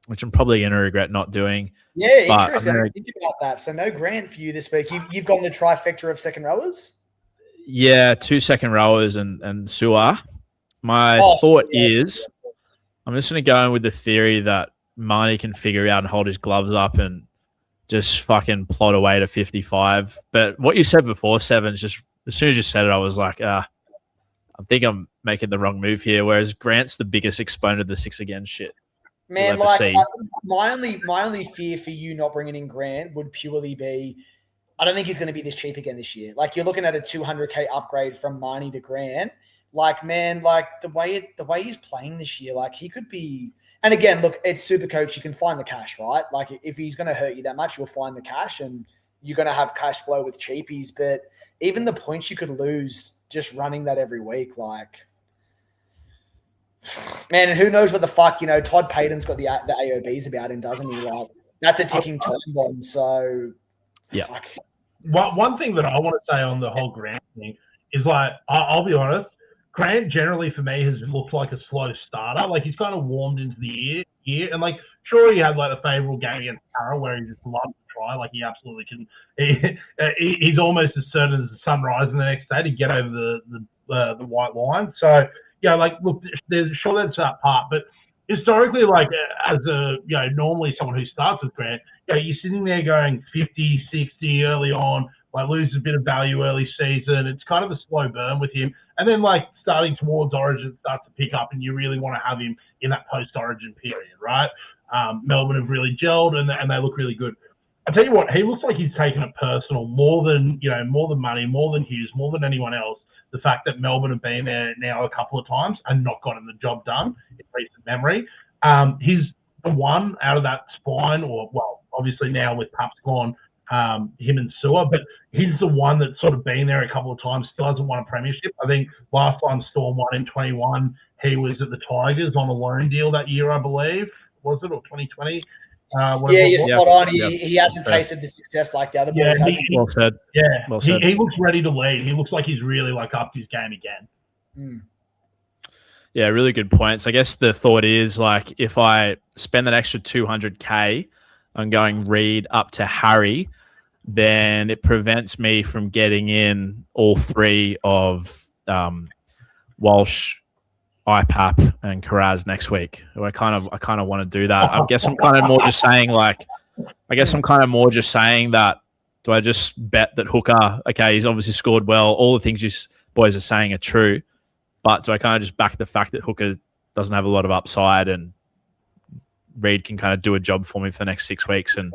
which I'm probably going to regret not doing. Yeah, interesting. I think about that. So no Grant for you this week. You've gone the trifecta of second rowers? Yeah, 2 second rowers and Suar. My thought is I'm just going to go in with the theory that Marnie can figure out and hold his gloves up and just fucking plot away to 55. But what you said before, 7's just As soon as you said it, I was like, I think I'm making the wrong move here. Whereas Grant's the biggest exponent of the 6 again shit. Man, You'll ever see. my only fear for you not bringing in Grant would purely be, I don't think he's going to be this cheap again this year. Like, you're looking at a 200K upgrade from Marnie to Grant. Like, man, like the way he's playing this year, like he could be. And again, look, it's Supercoach. You can find the cash, right? Like, if he's going to hurt you that much, you'll find the cash, and you're going to have cash flow with cheapies. But even the points you could lose just running that every week, like, man, and who knows what the fuck, Todd Payton's got the AOBs about him, doesn't he? Like, that's a ticking time bomb. So, yeah. Fuck. One thing that I want to say on the whole Grant thing is, like, I'll be honest, Grant generally for me has looked like a slow starter. Like, he's kind of warmed into the year. And, like, sure, he had, like, a favourable game against Para where he just loved to try. Like, he absolutely can. He's almost as certain as the sunrise the next day to get over the white line. So, yeah, like, look, there's that's that part. But historically, like, as normally someone who starts with Grant, you're sitting there going 50, 60 early on, like, loses a bit of value early season. It's kind of a slow burn with him. And then, like, starting towards Origin starts to pick up, and you really want to have him in that post-Origin period, right? Melbourne have really gelled, and they look really good. I tell you what, he looks like he's taken it personal more than money, more than Hughes, more than anyone else. The fact that Melbourne have been there now a couple of times and not gotten the job done in recent memory. He's the one out of that spine, or, well, obviously now with Paps gone, him and Sewer, but he's the one that's sort of been there a couple of times, still hasn't won a premiership. I think last time Storm won in 21, he was at the Tigers on a loan deal that year, I believe. Was it, or 2020? You're spot on. He hasn't tasted the success like the other boys. Well said. Yeah, well said. He looks ready to lead. He looks like he's really, like, upped his game again. Mm. Yeah, really good points. I guess the thought is, like, if I spend that extra 200K on going Reed up to Harry, then it prevents me from getting in all three of Walsh, IPAP, and Karaz next week. I kind of want to do that. I guess I'm kind of more just saying, like, that, do I just bet that Hooker, okay, he's obviously scored well, all the things you boys are saying are true, but do I kind of just back the fact that Hooker doesn't have a lot of upside and Reed can kind of do a job for me for the next 6 weeks and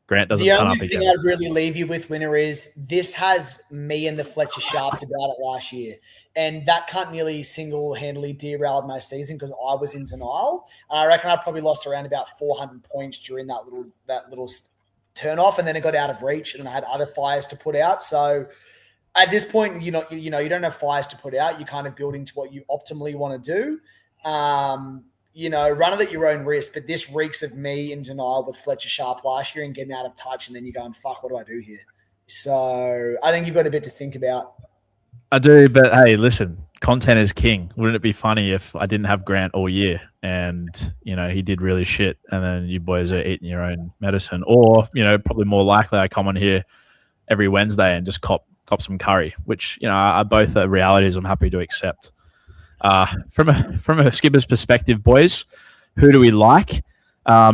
Grant doesn't come up again? The only thing I'd really leave you with, Winner, is this has me and the Fletcher Sharps about it last year. And that cunt nearly single-handedly derailed my season because I was in denial. And I reckon I probably lost around about 400 points during that little turn-off, and then it got out of reach, and I had other fires to put out. So at this point, you don't have fires to put out. You're kind of building to what you optimally want to do. Run it at your own risk, but this reeks of me in denial with Fletcher Sharp last year and getting out of touch, and then you're going, fuck, what do I do here? So I think you've got a bit to think about. I do, but hey, listen, content is king. Wouldn't it be funny if I didn't have Grant all year and, he did really shit and then you boys are eating your own medicine? Or, probably more likely I come on here every Wednesday and just cop some curry, which, are both realities I'm happy to accept. From a skipper's perspective, boys, who do we like?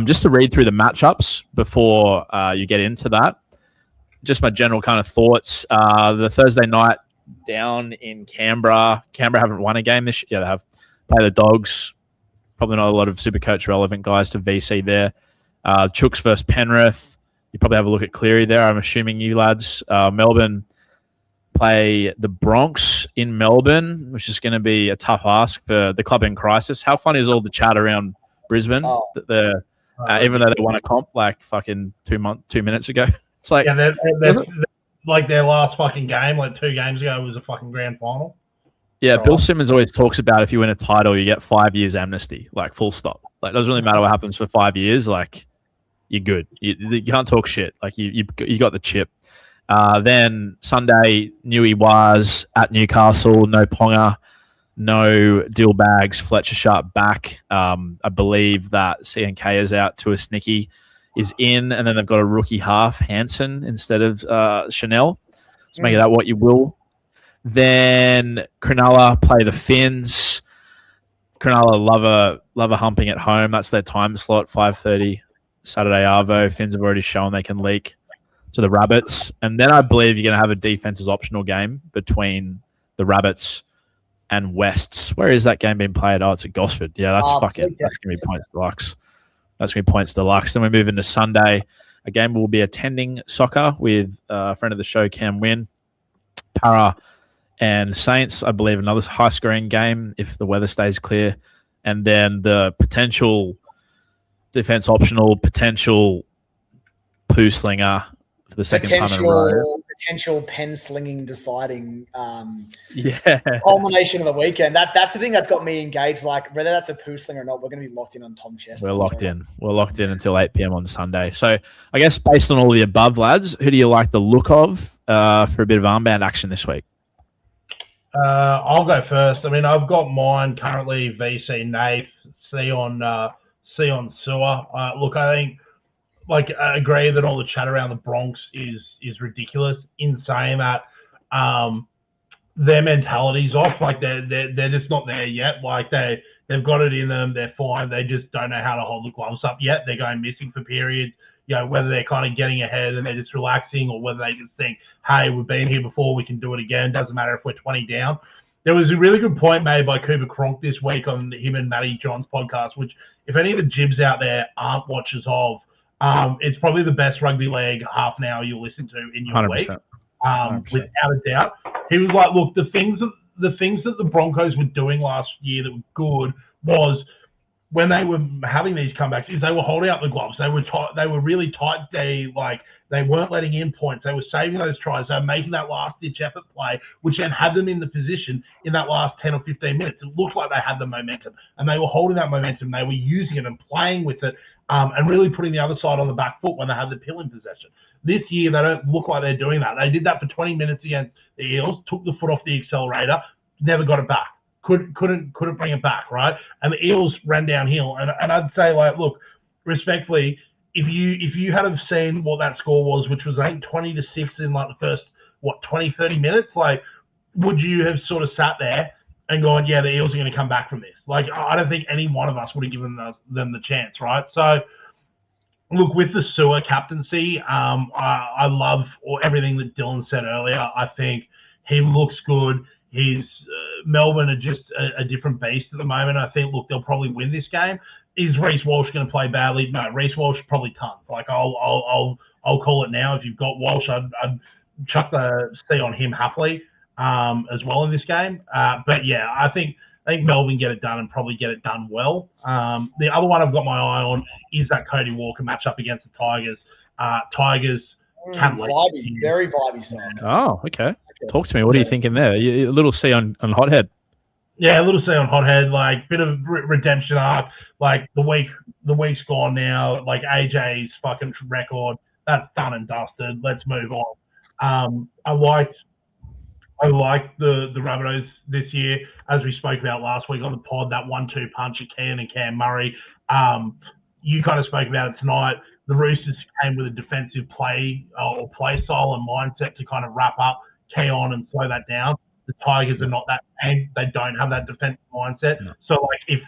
Just to read through the matchups before you get into that, just my general kind of thoughts. The Thursday night down in Canberra. Canberra haven't won a game this year. Yeah, they have. Play the Dogs. Probably not a lot of Supercoach relevant guys to VC there. Chooks versus Penrith. You probably have a look at Cleary there. I'm assuming you lads. Melbourne play the Bronx in Melbourne, which is going to be a tough ask for the club in crisis. How funny is all the chat around Brisbane? That even though they won a comp like fucking 2 minutes ago. It's like, they're like their last fucking game, like 2 games ago, was a fucking grand final. Yeah, Bill Simmons always talks about if you win a title, you get 5 years amnesty, like full stop. Like, it doesn't really matter what happens for 5 years. Like, you're good. You can't talk shit. Like, you got the chip. Then Sunday, Newey was at Newcastle. No Ponga, no Dill Bags, Fletcher Sharp back. I believe that CNK is out. To a Snicky is in, and then they've got a rookie half, Hansen, instead of Chanel. So make that what you will. Then Cronulla play the Finns. Cronulla love a humping at home. That's their time slot, 5:30 Saturday Arvo. Finns have already shown they can leak. to the Rabbits. And then I believe you're going to have a defenses optional game between the Rabbits and Wests. Where is that game being played? Oh, it's at Gosford. Yeah, that's that's going to be points deluxe. That's going to be points deluxe. Then we move into Sunday, a game we'll be attending soccer with a friend of the show, Cam Wynn, Para and Saints. I believe another high scoring game if the weather stays clear. And then the potential defense optional, potential poo slinger for the second time in a row. Potential pen slinging deciding yeah culmination of the weekend. That's the thing that's got me engaged. Like whether that's a poo slinger or not, we're going to be locked in on Tom Chester. We're locked in. We're locked in until 8 p.m. on Sunday. So I guess based on all the above, lads, who do you like the look of for a bit of armband action this week? I'll go first. I mean, I've got mine currently VC Nath, C on Sewer. Look, I think, I agree that all the chat around the Bronx is ridiculous. In saying that, their mentality's off. Like they're just not there yet. Like they've got it in them. They're fine. They just don't know how to hold the gloves up yet. They're going missing for periods. You know, whether they're kind of getting ahead and they're just relaxing, or whether they just think, hey, we've been here before, we can do it again. Doesn't matter if we're 20 down. There was a really good point made by Cooper Cronk this week on him and Matty John's podcast, which if any of the jibs out there aren't watchers of, it's probably the best rugby league half an hour you'll listen to in your 100%. week, without a doubt. He was like, look, the things that the Broncos were doing last year that were good was when they were having these comebacks, is they were holding up the gloves. They were tight. They were really tight. They weren't letting in points. They were saving those tries. They were making that last-ditch effort play, which then had them in the position in that last 10 or 15 minutes. It looked like they had the momentum, and they were holding that momentum. They were using it and playing with it, and really putting the other side on the back foot when they had the pill in possession. This year, they don't look like they're doing that. They did that for 20 minutes against the Eels, took the foot off the accelerator, never got it back. Couldn't bring it back, right? And the Eels ran downhill. And I'd say, look, respectfully, if you had have seen what that score was, which was, I think, 20-6 in, the first, 20, 30 minutes, would you have sort of sat there and gone, yeah, the Eels are going to come back from this? I don't think any one of us would have given them the chance, right? So, look, with the Sewer captaincy, I love everything that Dylan said earlier. I think he looks good. Melbourne are just a different beast at the moment. I think, look, they'll probably win this game. Is Reece Walsh going to play badly? No, Reece Walsh probably tons. I'll call it now. If you've got Walsh, I'd chuck the C on him happily as well in this game. But yeah, I think Melbourne get it done and probably get it done well. The other one I've got my eye on is that Cody Walker matchup against the Tigers. Tigers can't vibey, very vibey side. Oh, okay. Talk to me. What are you thinking there? A little C on Hothead. Yeah, a little C on Hothead. Bit of redemption arc. The week's gone now. AJ's fucking record, that's done and dusted. Let's move on. I liked the Rabbitohs this year, as we spoke about last week on the pod. That 1-2 punch at Keane and Cam Murray. You kind of spoke about it tonight. The Roosters came with a defensive play or play style and mindset to kind of wrap up Keon and slow that down. The Tigers are not that team. They don't have that defensive mindset. No. So, if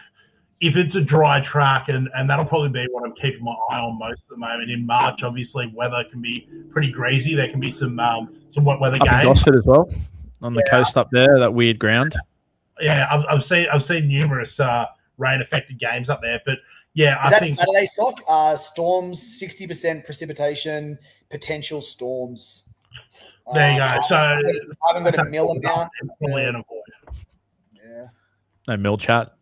it's a dry track, and that'll probably be what I'm keeping my eye on most at the moment. In March, obviously, weather can be pretty greasy. There can be some wet weather games. In Gosford as well, on the coast up there, that weird ground. Yeah, I've seen numerous rain-affected games up there, but yeah, I think Saturday sock. Storms, 60% precipitation, potential storms. There you go. So I haven't got a mill amount. Yeah. No mill chat.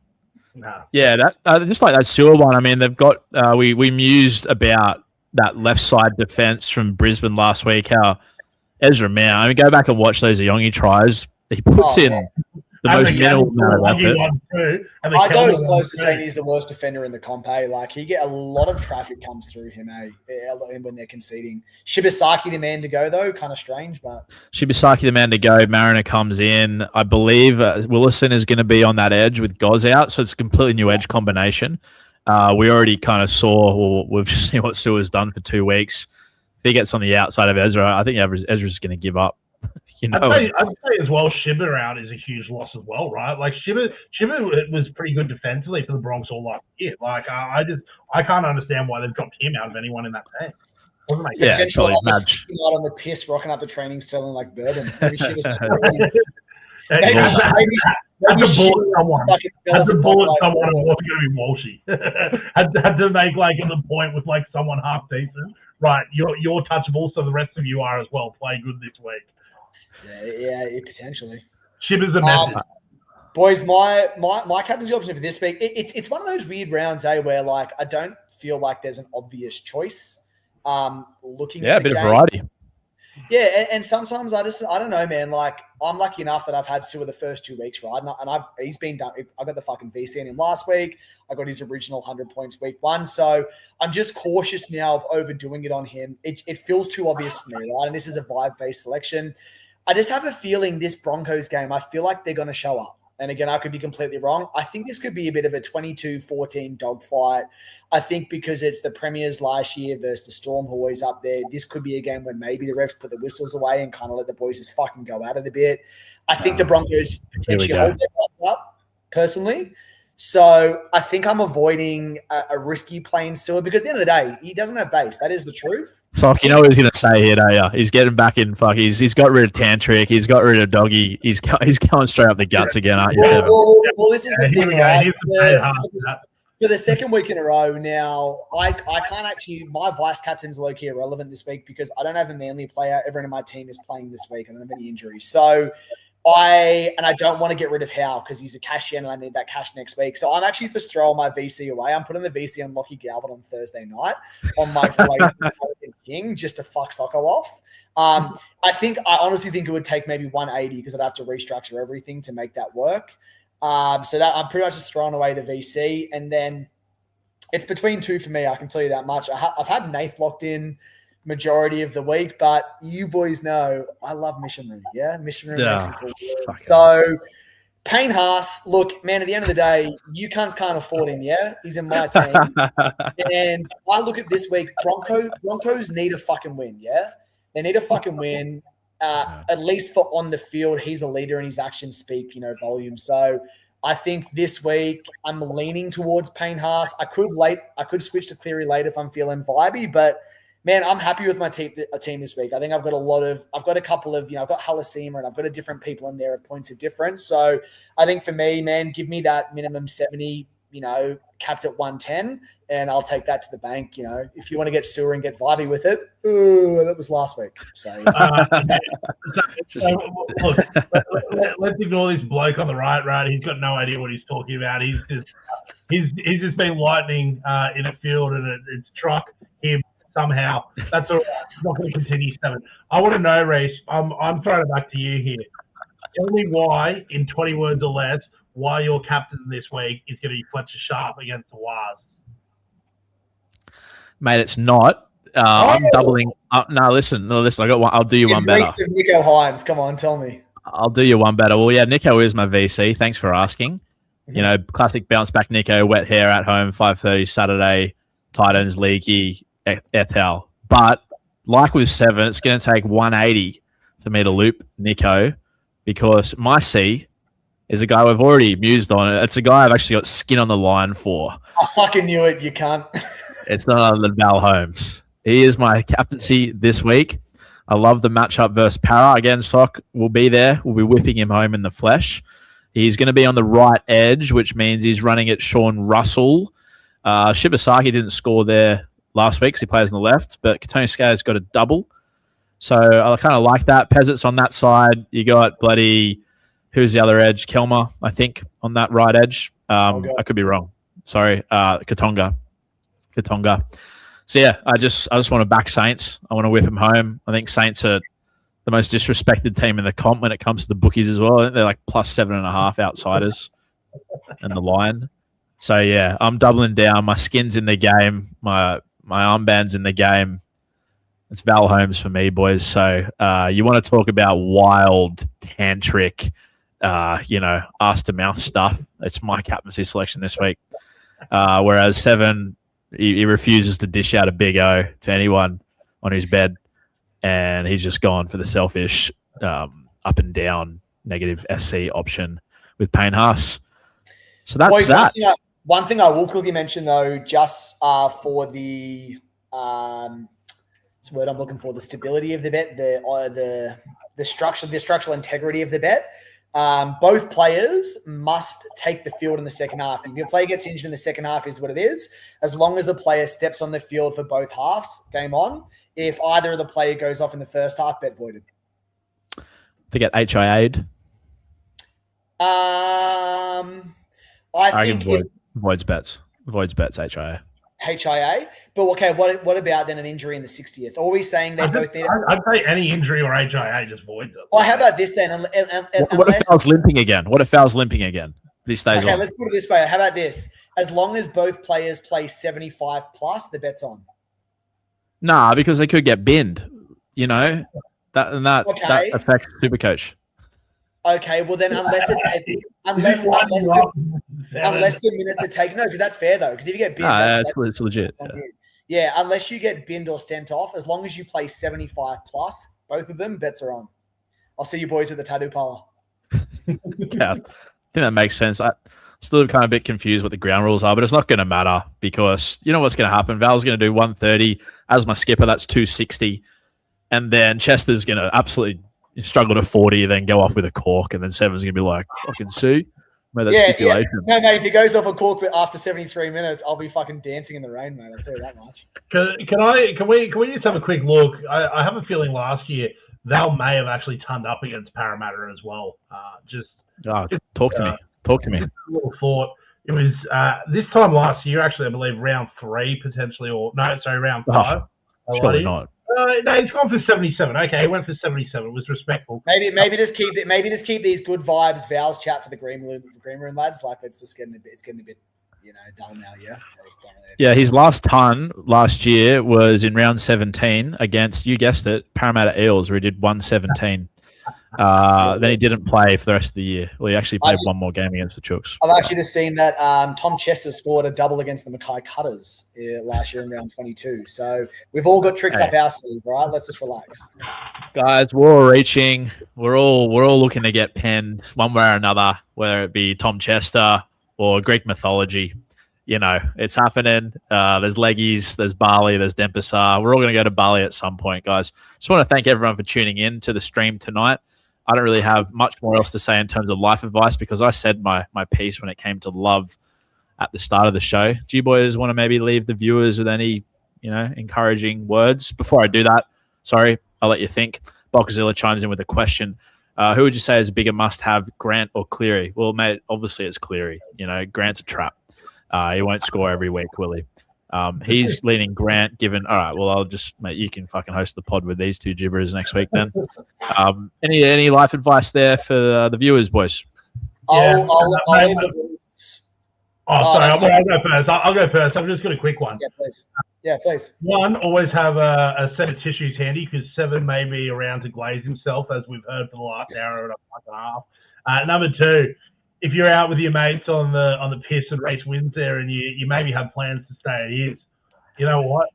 No. Yeah, that just like that Sewer one. I mean, they've got we mused about that left side defense from Brisbane last week. How Ezra Mao. I mean, go back and watch those Yongi tries. He puts in the most minimal amount of effort. I go as close to saying he's the worst defender in the comp. He get a lot of traffic comes through him. When they're conceding. Shibasaki the man to go though, kind of strange, but Shibasaki the man to go. Mariner comes in. I believe Willison is going to be on that edge with Goz out, so it's a completely new edge combination. We already kind of saw, or we've seen what Sewer's done for 2 weeks. If he gets on the outside of Ezra, I think Ezra's going to give up. I'd say as well, Shibba out is a huge loss as well, right? Shibba was pretty good defensively for the Bronx all last year. I can't understand why they've dropped him out of anyone in that team. Wasn't it? Yeah, Potential totally. Madge. out on the piss, rocking up the training, selling like bourbon. Maybe she was like, Maybe maybe to she bullet someone. fucking fell Had as to a bullet bug someone like and wasn't going to be Walshy. had to make like the point with like someone half decent. Right, you're touchable, so the rest of you are as well. Play good this week. Yeah, potentially. Shivers a message. Boys, my captaincy option for this week, it's one of those weird rounds, where like I don't feel like there's an obvious choice. Looking at a bit game. of variety. Yeah, and sometimes I don't know, man. Like I'm lucky enough that I've had two of the first 2 weeks, right? And he's been done. I got the fucking VC in him last week. I got his original 100 points week 1. So I'm just cautious now of overdoing it on him. It feels too obvious for me, right? And this is a vibe-based selection. I just have a feeling this Broncos game, I feel like they're going to show up. And again, I could be completely wrong. I think this could be a bit of a 22-14 dogfight. I think because it's the Premiers last year versus the Storm, who are always up there, this could be a game where maybe the refs put the whistles away and kind of let the boys just fucking go at it a bit. I think the Broncos potentially hold their butts up, personally. So I think I'm avoiding a risky playing Sewer because at the end of the day, he doesn't have base. That is the truth. Sock, you know what he's going to say here, don't you? He's getting back in. He's got rid of Tantric. He's got rid of Doggy. He's going straight up the guts again, aren't you? Well, this is the thing, right? For the second week in a row now, I can't actually. My vice captain's low key irrelevant this week because I don't have a Manly player. Everyone in my team is playing this week. I don't have any injuries, so I don't want to get rid of Howe because he's a cash in and I need that cash next week. So I'm actually just throwing my VC away. I'm putting the VC on Lockie Galvin on Thursday night on my King just to fuck Socko off. I honestly think it would take maybe 180 because I'd have to restructure everything to make that work. So that I'm pretty much just throwing away the VC, and then it's between 2 for me. I can tell you that much. I've had Nath locked in majority of the week, but you boys know I love Missionary. Yeah, Missionary makes me feel good. So Payne Haas, look, man, at the end of the day, you cunts can't afford him, yeah? He's in my team. And I look at this week, Broncos need a fucking win, yeah? They need a fucking win. At least for on the field, he's a leader and his actions speak, volume. So I think this week I'm leaning towards Payne Haas. I could switch to Cleary later if I'm feeling vibey, but man, I'm happy with my team this week. I think I've got a couple of, I've got Halasima and I've got a different people in there at points of difference. So I think for me, man, give me that minimum 70, capped at 110, and I'll take that to the bank. If you want to get sewer and get vibey with it, that was last week. So, look, let's ignore this bloke on the right. He's got no idea what he's talking about. He's just been lightning in a field and it's truck him somehow. That's all right. It's not going to continue 7. I want to know, Reece. I'm throwing it back to you here. Tell me why, in 20 words or less, why your captain this week is going to be Fletcher Sharp against the Waz. Mate, it's not. I'm doubling up. No, listen. I got one. I'll do you one better. Of Nico Hines. Come on, tell me. I'll do you one better. Well, yeah, Nico is my VC. Thanks for asking. Classic bounce back Nico, wet hair at home, 5:30 Saturday, Titans leaky, et al. But like with 7, it's going to take 180 for me to loop Nico because my C is a guy we've already mused on. It's a guy I've actually got skin on the line for. I fucking knew it. You can't. It's none other than Val Holmes. He is my captaincy this week. I love the matchup versus Para. Again, Sock will be there. We'll be whipping him home in the flesh. He's going to be on the right edge, which means he's running at Sean Russell. Shibasaki didn't score there last week, so he plays on the left, but Katoni Ska's got a double. So I kind of like that. Peasants on that side. You got who's the other edge? Kelmer, I think, on that right edge. I could be wrong. Sorry. Katonga. So yeah, I just want to back Saints. I want to whip them home. I think Saints are the most disrespected team in the comp when it comes to the bookies as well. I think they're like +7.5 outsiders and the line. So yeah, I'm doubling down. My skin's in the game. My armband's in the game. It's Val Holmes for me, boys. So you want to talk about wild tantric, ass to mouth stuff. It's my captaincy selection this week. Whereas 7, he refuses to dish out a big O to anyone on his bed, and he's just gone for the selfish up and down negative SC option with Payne Haas. So that's boys, that. One thing I will quickly mention though, just for the It's the word I'm looking for. The stability of the bet, the structural integrity of the bet. Both players must take the field in the second half. If your player gets injured in the second half, is what it is. As long as the player steps on the field for both halves, game on. If either of the player goes off in the first half, bet voided. To get HIA'd? I think voids bets. Voids bets HIA. HIA. But okay, what about then an injury in the 60th? Are we saying they both need? I'd say any injury or HIA just voids it. Well, how about this then? What if Foul's limping again? What if Foul's limping again? He stays on. Let's put it this way. How about this? As long as both players play 75 plus, the bet's on. Nah, because they could get binned. You know that affects Supercoach. Okay, well then unless the minutes are taken, no, because that's fair though. Because if you get binned, it's legit. Yeah, unless you get binned or sent off, as long as you play 75 plus, both of them, bets are on. I'll see you boys at the tattoo parlor. Yeah, I think that makes sense. I'm still kind of a bit confused what the ground rules are, but it's not going to matter because you know what's going to happen. Val's going to do 130 as my skipper. That's 260, and then Chester's going to absolutely struggle to 40, then go off with a cork, and then Seven's going to be like, "Fucking see." Stipulation. Yeah. No, mate, if he goes off a cork after 73 minutes, I'll be fucking dancing in the rain, mate. I'll tell you that much. Can we just have a quick look? I have a feeling last year Val may have actually turned up against Parramatta as well. Talk to me. Talk to me. A little thought. It was this time last year, actually, I believe round 3 potentially, round 5. Surely not. No, he's gone for 77. Okay, he went for 77. It was respectful. Maybe just keep these good vibes. Val's chat for the green room lads. Like it's getting a bit, dull now. Yeah. Yeah, his last ton last year was in round 17 against, you guessed it, Parramatta Eels, where he did 117. Then he didn't play for the rest of the year. Well, he actually played one more game against the Chooks. I've actually just seen that Tom Chester scored a double against the Mackay Cutters last year in round 22. So we've all got tricks up our sleeve, right? Let's just relax. Guys, we're all reaching. We're all looking to get penned one way or another, whether it be Tom Chester or Greek mythology. You know, it's happening. There's Leggies, there's Bali, there's Denpasar. We're all going to go to Bali at some point, guys. Just want to thank everyone for tuning in to the stream tonight. I don't really have much more else to say in terms of life advice because I said my piece when it came to love at the start of the show. Do you boys want to maybe leave the viewers with any, encouraging words? Before I do that, sorry, I'll let you think. Boxzilla chimes in with a question. Who would you say is a bigger must-have, Grant or Cleary? Well, mate, obviously it's Cleary. Grant's a trap. He won't score every week, will he? He's leaning Grant, given... All right, well, mate, you can fucking host the pod with these two gibberers next week then. Any life advice there for the viewers, boys? I'll leave the voice. I'll go first. I'll go first. I've just got a quick one. Yeah, please. One, always have a set of tissues handy because Seven may be around to glaze himself, as we've heard for the last hour and a half. Number 2, if you're out with your mates on the piss and race wins there and you maybe have plans to stay at his, you know what?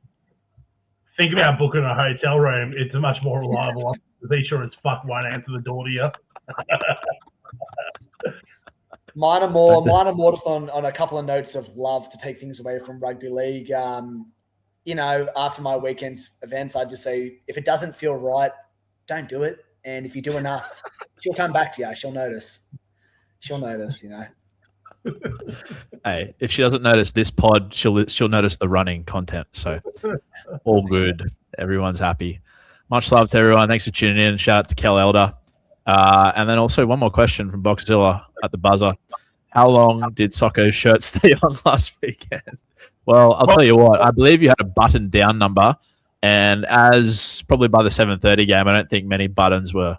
Think about booking a hotel room. It's a much more reliable option. Be sure as fuck won't answer the door to you. Mine are more just on a couple of notes of love to take things away from rugby league. After my weekend's events, I'd just say if it doesn't feel right, don't do it. And if you do enough, she'll come back to you. She'll notice. Hey, if she doesn't notice this pod, she'll notice the running content. So all good. Everyone's happy. Much love to everyone. Thanks for tuning in. Shout out to Kel Elder. And then also one more question from Boxzilla at the buzzer. How long did Socko's shirt stay on last weekend? Well, I'll tell you what. I believe you had a button down number, and as probably by the 7:30 game, I don't think many buttons were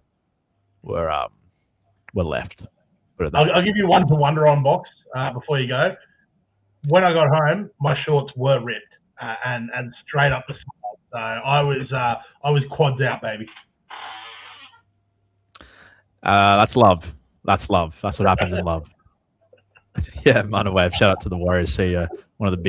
left. I'll give you one to wonder on, Box, before you go. When I got home, my shorts were ripped and straight up the side. So I was quads out, baby. That's love. That's love. That's what happens in love. Yeah, Monowave. Shout out to the Warriors. See you. One of the big